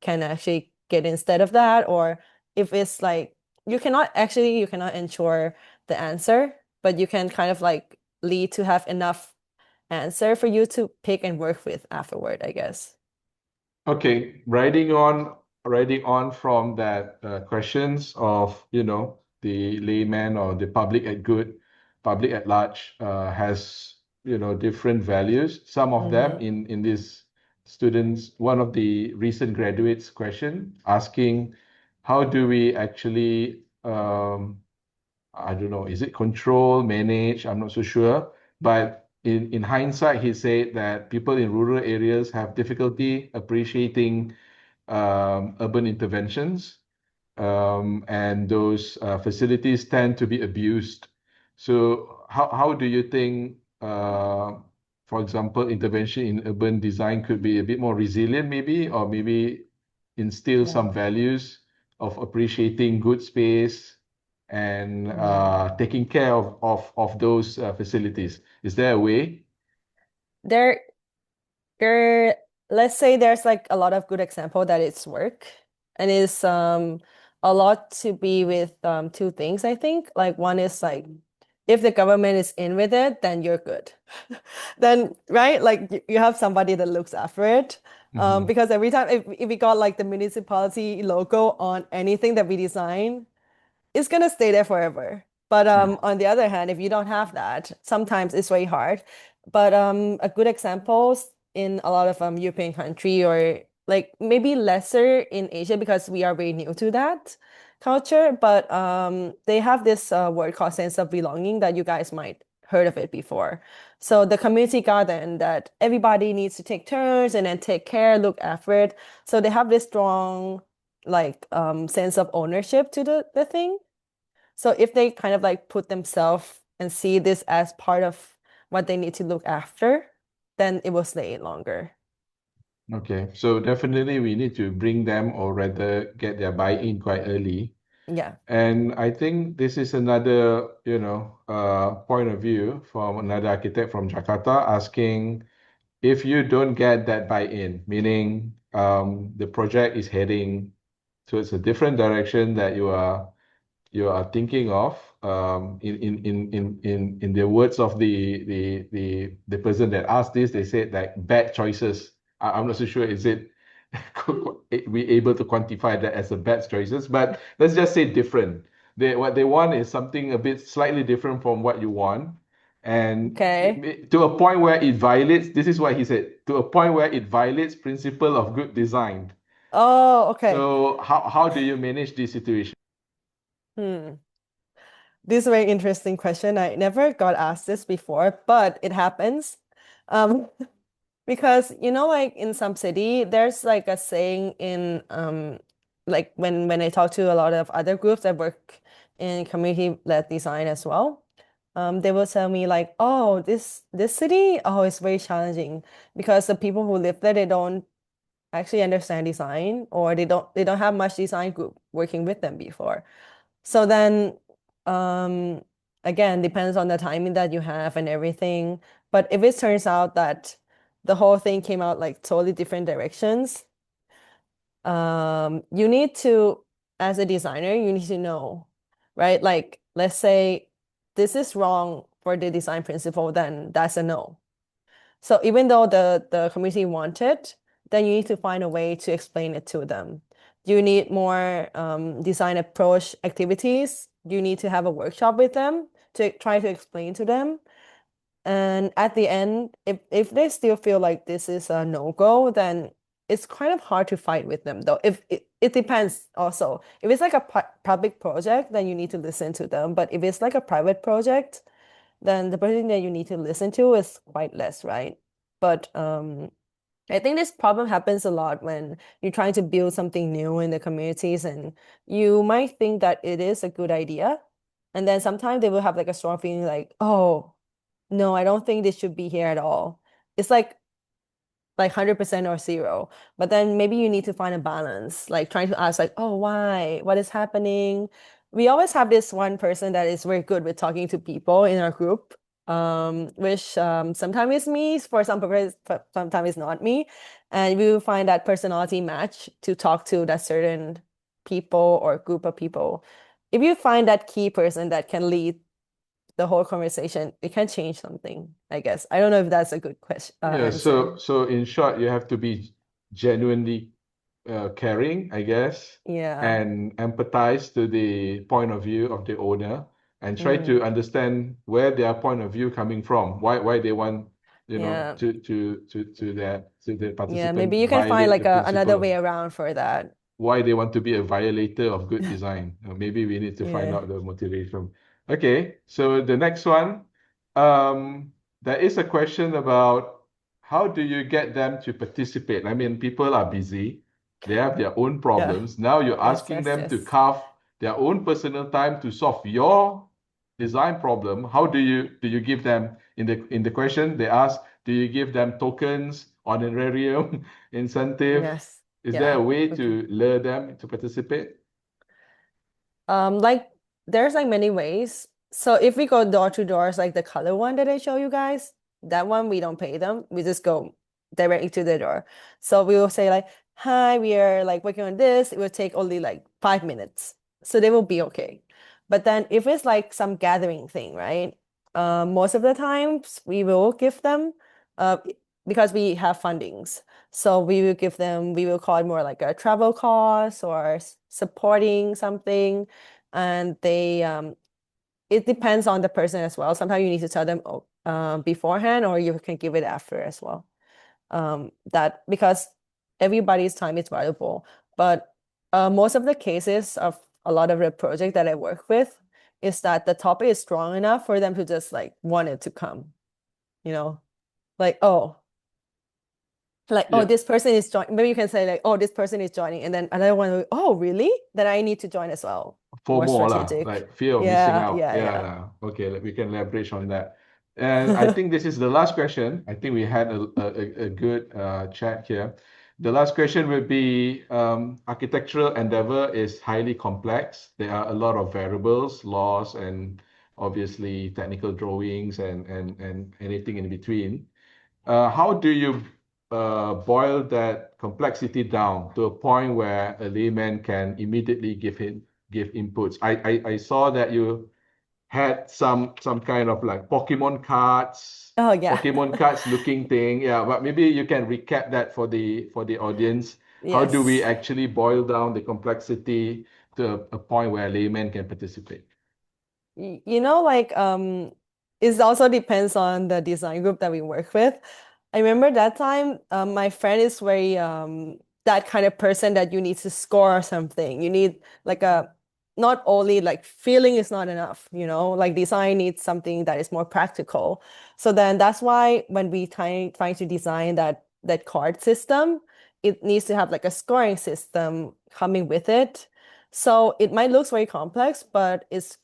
can actually get instead of that. Or if it's like you cannot ensure the answer, but you can kind of like lead to have enough answer for you to pick and work with afterward, I guess. Okay, riding on from that questions of, the layman or the public at large has, different values. Some of them in this students, one of the recent graduates question asking, how do we actually I don't know, is it control, manage? I'm not so sure. But in hindsight, he said that people in rural areas have difficulty appreciating urban interventions, and those facilities tend to be abused. So how do you think, for example, intervention in urban design could be a bit more resilient, maybe, or maybe instill some values of appreciating good space and taking care of those facilities? Is there a way? There there let's say there's like a lot of good example that it's work, and it's a lot to be with two things, I think. Like one is like if the government is in with it, then you're good. Then, right? Like you have somebody that looks after it. Because every time if we got like the municipality logo on anything that we design, it's gonna stay there forever. But on the other hand, if you don't have that, sometimes it's very hard. But a good example in a lot of European country or like maybe lesser in Asia because we are very new to that culture. But they have this word called sense of belonging that you guys might heard of it before. So the community garden that everybody needs to take turns and then take care, look after it. So they have this strong like sense of ownership to the thing. So if they kind of like put themselves and see this as part of what they need to look after, then it will stay longer. Okay, so definitely we need to bring them or rather get their buy-in quite early. Yeah. And I think this is another, point of view from another architect from Jakarta asking if you don't get that buy-in, meaning the project is heading towards a different direction that you are thinking of, in the words of the person that asked this, they said like bad choices. I'm not so sure is it we able to quantify that as a bad choices, but let's just say different. What they want is something a bit slightly different from what you want. And Okay. to a point where it violates, this is what he said, to a point where it violates principle of good design. Oh, okay. So how do you manage this situation? This is a very interesting question. I never got asked this before, but it happens. Um, because like in some city, there's like a saying in like when I talk to a lot of other groups that work in community-led design as well, they will tell me like, oh, this city, oh, it's very challenging because the people who live there, they don't actually understand design or they don't have much design group working with them before. So then um again depends on the timing that you have and everything. But if it turns out that the whole thing came out like totally different directions, you need to, as a designer, you need to know, right? Like let's say this is wrong for the design principle, then that's a no. So even though the community want it, then you need to find a way to explain it to them. You need more design approach activities. You need to have a workshop with them to try to explain to them. And at the end, if they still feel like this is a no-go, then it's kind of hard to fight with them though. If it depends also. If it's like a public project, then you need to listen to them. But if it's like a private project, then the person that you need to listen to is quite less, right? But I think this problem happens a lot when you're trying to build something new in the communities and you might think that it is a good idea. And then sometimes they will have like a strong feeling like, oh, no, I don't think this should be here at all. It's like 100% or zero. But then maybe you need to find a balance, like trying to ask like, oh, why? What is happening? We always have this one person that is very good with talking to people in our group, which sometimes is me, for some purpose, sometimes it's not me. And we will find that personality match to talk to that certain people or group of people. If you find that key person that can lead the whole conversation, it can change something, I guess. I don't know if that's a good question Yeah, answer. so in short, you have to be genuinely caring, I guess, Yeah. and empathize to the point of view of the owner and try to Mm. understand where their point of view coming from, why they want, Yeah. to the Yeah, participant maybe you can find violate like the principle another of way around for that. why they want to be a violator of good design. Maybe we need to find Yeah. out the motivation. Okay, so the next one, there is a question about how do you get them to participate? I mean, people are busy, they have their own Yeah. problems. Now you're Yes, asking yes, them to yes. carve their own personal time to solve your design problem. How do you give them in the question they ask, do you give them tokens, honorarium, incentive? Yes. Is there Yeah. a way Okay. to lure them to participate? Like there's like many ways. So if we go door to doors, like the color one that I show you guys, that one we don't pay them. We just go directly to the door. So we will say like, hi, we are like working on this. It will take only like 5 minutes. so they will be okay. But then if it's like some gathering thing, right? Most of the times we will give them, because we have fundings. So we will give them, we will call it more like a travel cost or supporting something. And they, it depends on the person as well. Sometimes you need to tell them beforehand, or you can give it after as well. That because everybody's time is valuable. But most of the cases of a lot of the project that I work with is that the topic is strong enough for them to just like want it to come, you know, like, oh, Yeah. this person is joining. Maybe you can say like, oh, this person is joining, and then another one, oh, really? Then I need to join as well. More FOMO lah, strategic. like fear of missing Yeah, out. yeah, Yeah, yeah. lah. Okay, we can leverage on that. And I think this is the last question. I think we had a good chat here. The last question will be architectural endeavor is highly complex. There are a lot of variables, laws, and obviously technical drawings and anything in between. How do you boil that complexity down to a point where a layman can immediately give inputs? I saw that you had some kind of like Pokemon cards, Oh yeah. Pokemon cards looking thing. Yeah, but maybe you can recap that for the audience. How do we Yes. actually boil down the complexity to a point where a layman can participate? You know, like it also depends on the design group that we work with. I remember that time, my friend is very that kind of person that you need to score something. You need like a not only like feeling is not enough, you know, like design needs something that is more practical. So then that's why when we trying to design that card system, it needs to have like a scoring system coming with it. So it might look very complex, but it's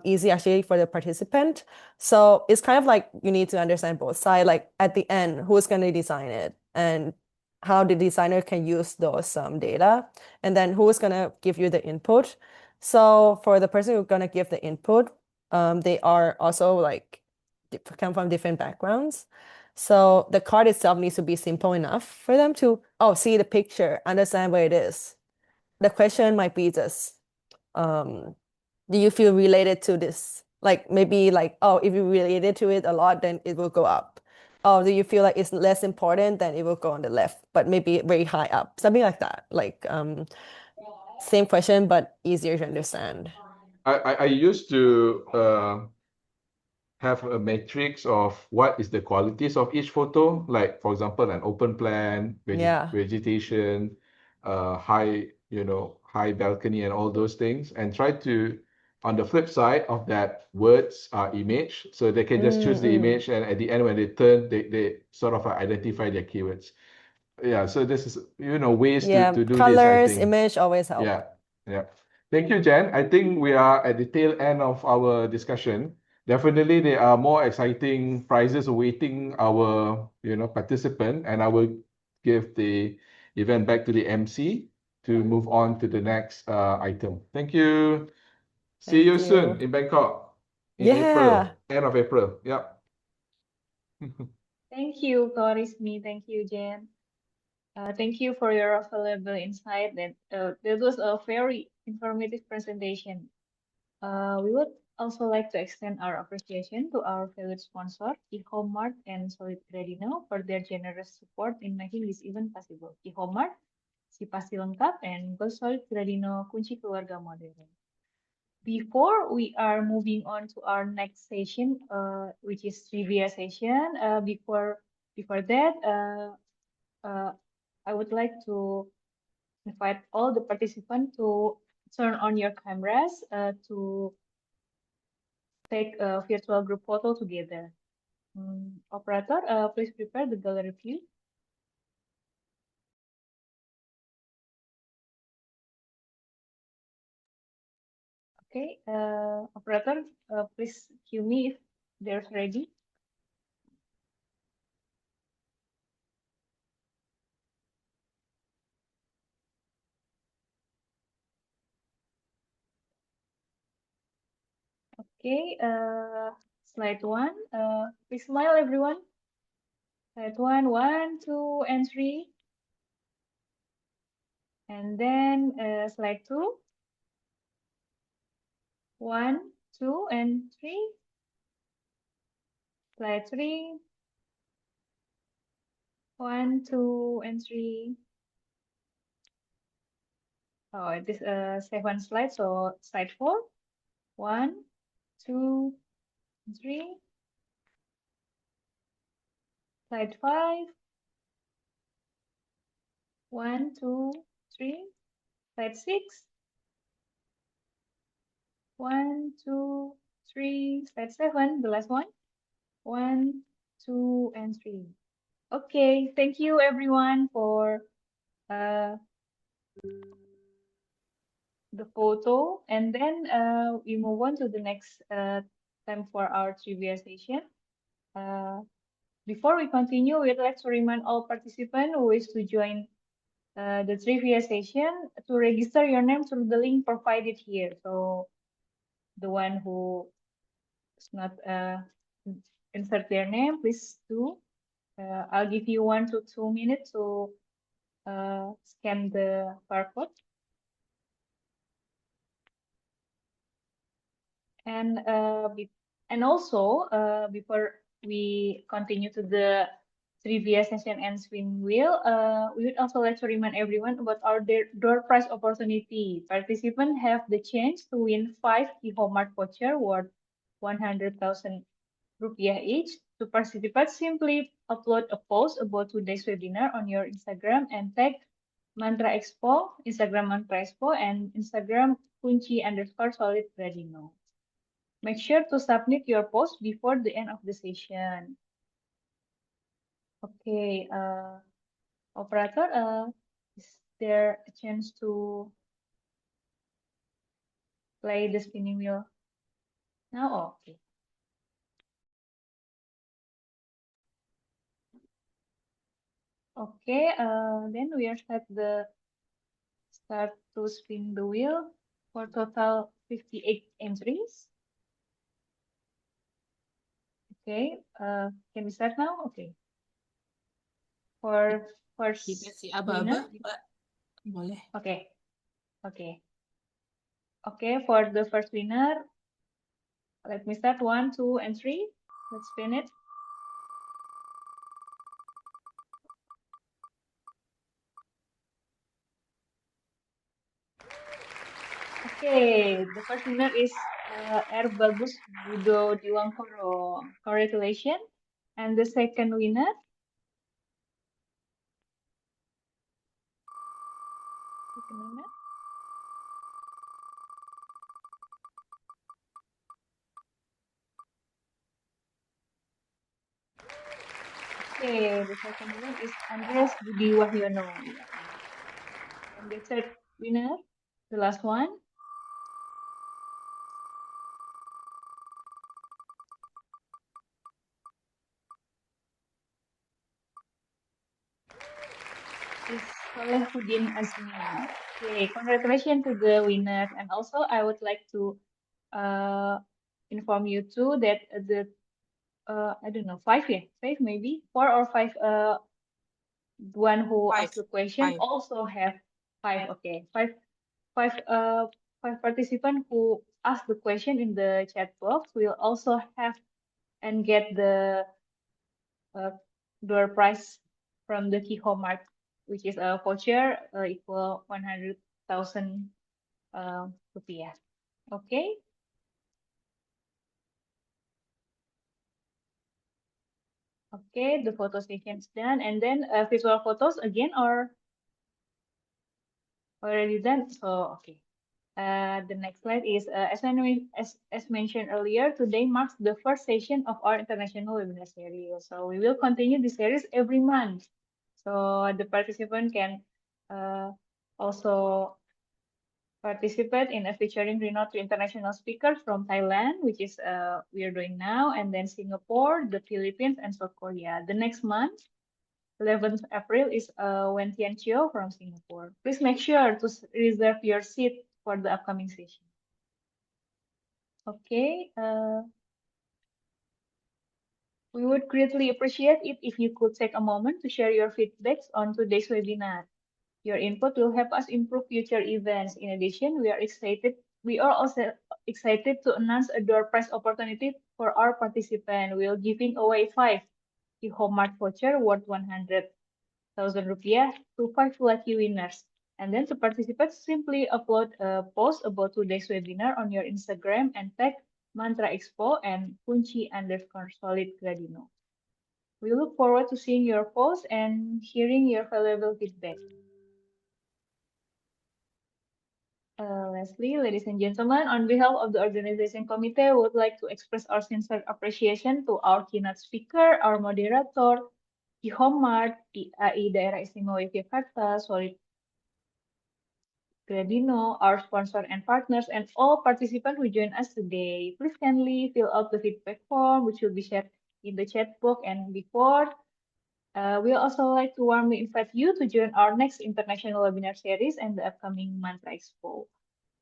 easy actually for the participant. So it's kind of like you need to understand both sides. Like at the end, who's going to design it and how the designer can use those data, and then who's going to give you the input. So for the person who's going to give the input, they are also like come from different backgrounds. So the card itself needs to be simple enough for them to see the picture, understand what it is. The question might be just do you feel related to this? Like maybe like, oh, if you related to it a lot, then it will go up. Oh, do you feel like it's less important, then it will go on the left, but maybe very high up, something like that. Like same question, but easier to understand. I used to have a matrix of what is the qualities of each photo. Like for example, an open plan, Yeah. vegetation, high, high balcony and all those things, and try to, on the flip side of that, words are image, so they can just choose the image, and at the end when they turn, they sort of identify their keywords. Yeah, so this is, ways Yeah, to do this, I colors, think. image always help. Yeah, yeah. Thank you, Jen. I think we are at the tail end of our discussion. Definitely, there are more exciting prizes awaiting our, participant, and I will give the event back to the MC to move on to the next item. Thank you. See you Thank soon you. in Bangkok in Yeah. April, end of April. Yep. Thank you, Korismi. Thank you, Jen. Thank you for your valuable insight. That was a very informative presentation. We would also like to extend our appreciation to our valued sponsor, Qhomemart and Solid Gradino, for their generous support in making this event possible. Qhomemart, si pasti lengkap, and Go Solid Gradino, kunci keluarga modern. Before we are moving on to our next session, which is trivia session, before that, I would like to invite all the participants to turn on your cameras to take a virtual group photo together. Operator, please prepare the gallery view. Okay, operator, please cue me if they're ready. Okay, slide one. Please smile, everyone. Slide one, 1, 2, and 3. And then slide 2. 1, 2, and 3. Slide 3. 1, 2, and 3. Oh, it is save one slide, so slide 4. 1, 2, 3. Slide 5. 1, 2, 3. Slide 6. 1, 2, 3. Slide 7, the last one. 1, 2, and 3. Okay, thank you everyone for the photo. And then we move on to the next time for our trivia session. Before we continue, we'd like to remind all participants who wish to join the trivia session to register your name through the link provided here. So the one who is not insert their name, please do. I'll give you 1 to 2 minutes to scan the barcode. And also before we continue to the trivia session and spin wheel, we would also like to remind everyone about our door prize opportunity. Participants have the chance to win 5 Qhomemart voucher worth 100,000 rupiah each. To participate, simply upload a post about today's webinar on your Instagram and tag Mantra Expo, Instagram Mantra Expo, and Instagram kunci_solid Radino. Make sure to submit your post before the end of the session. Okay, operator, is there a chance to play the spinning wheel now? Oh, okay. Okay, then we are start to spin the wheel for total 58 entries. Okay, can we start now? Okay. For first Dikasih aba-aba, winner. Mbak. Boleh. Okay. Okay. Okay, for the first winner, let me start 1, 2, and 3. Let's spin it. Okay, the first winner is R. Bagus Budo Diwangkoro. Congratulations. And the second winner, okay, the second winner is Andres Budi Wahyono. Yeah. And the third winner, the last one, is Solehudin Azmi. Okay, congratulations to the winners. And also, I would like to inform you too that the I don't know, 5, yeah, 5 maybe 4 or 5 one who asked the question also have 5. Okay, 5 participants who asked the question in the chat box will also have and get the door prize from the Qhomemart, which is a voucher equal 100,000 rupiah. Okay. Okay, the photo session is done, and then visual photos again or already done. So okay. The next slide is as mentioned earlier, today marks the first session of our international webinar series. So we will continue this series every month. So the participant can also participate in a featuring renowned international speakers from Thailand, which is we are doing now, and then Singapore, the Philippines, and South Korea. The next month, 11th April, is Wen Tian Chio from Singapore. Please make sure to reserve your seat for the upcoming session. Okay. We would greatly appreciate it if you could take a moment to share your feedbacks on today's webinar. Your input will help us improve future events. In addition, we are excited we are also excited to announce a door prize opportunity for our participants. We are giving away 5 Qhomemart voucher worth 100,000 rupiah to 5 lucky winners. And then to participate, simply upload a post about today's webinar on your Instagram and tag Mantra Expo and kunci_solid Gradino. We look forward to seeing your posts and hearing your valuable feedback. Lastly, ladies and gentlemen, on behalf of the organization committee, we would like to express our sincere appreciation to our keynote speaker, our moderator, Qhomemart, IAI Daerah Istimewa Yogyakarta, Solid Gradino, our sponsor and partners, and all participants who joined us today. Please kindly fill out the feedback form, which will be shared in the chat box. And before, we'll also like to warmly invite you to join our next international webinar series and the upcoming Mantra Expo.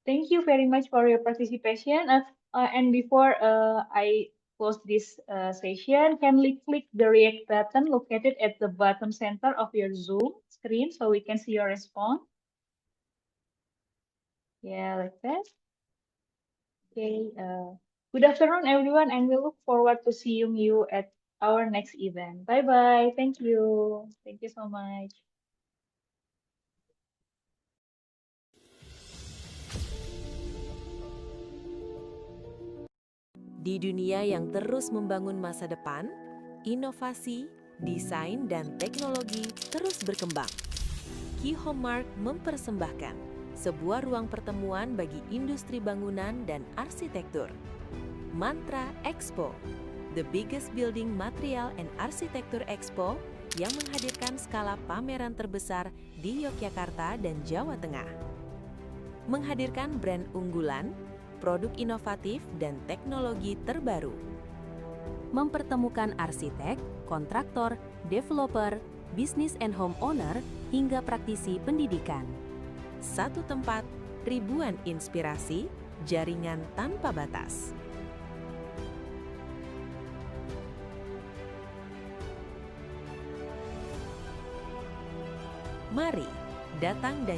Thank you very much for your participation. And before I close this session, kindly click the react button located at the bottom center of your Zoom screen so we can see your response. Yeah, like that. Okay. Good afternoon, everyone, and we look forward to seeing you at our next event. Bye-bye. Thank you. Thank you so much. Di dunia yang terus membangun masa depan, inovasi, desain, dan teknologi terus berkembang. Qhomemart mempersembahkan sebuah ruang pertemuan bagi industri bangunan dan arsitektur. Mantra Expo, the biggest building material and architecture expo yang menghadirkan skala pameran terbesar di Yogyakarta dan Jawa Tengah. Menghadirkan brand unggulan, produk inovatif, dan teknologi terbaru. Mempertemukan arsitek, kontraktor, developer, business and home owner, hingga praktisi pendidikan. Satu tempat, ribuan inspirasi, jaringan tanpa batas. Mari, datang dan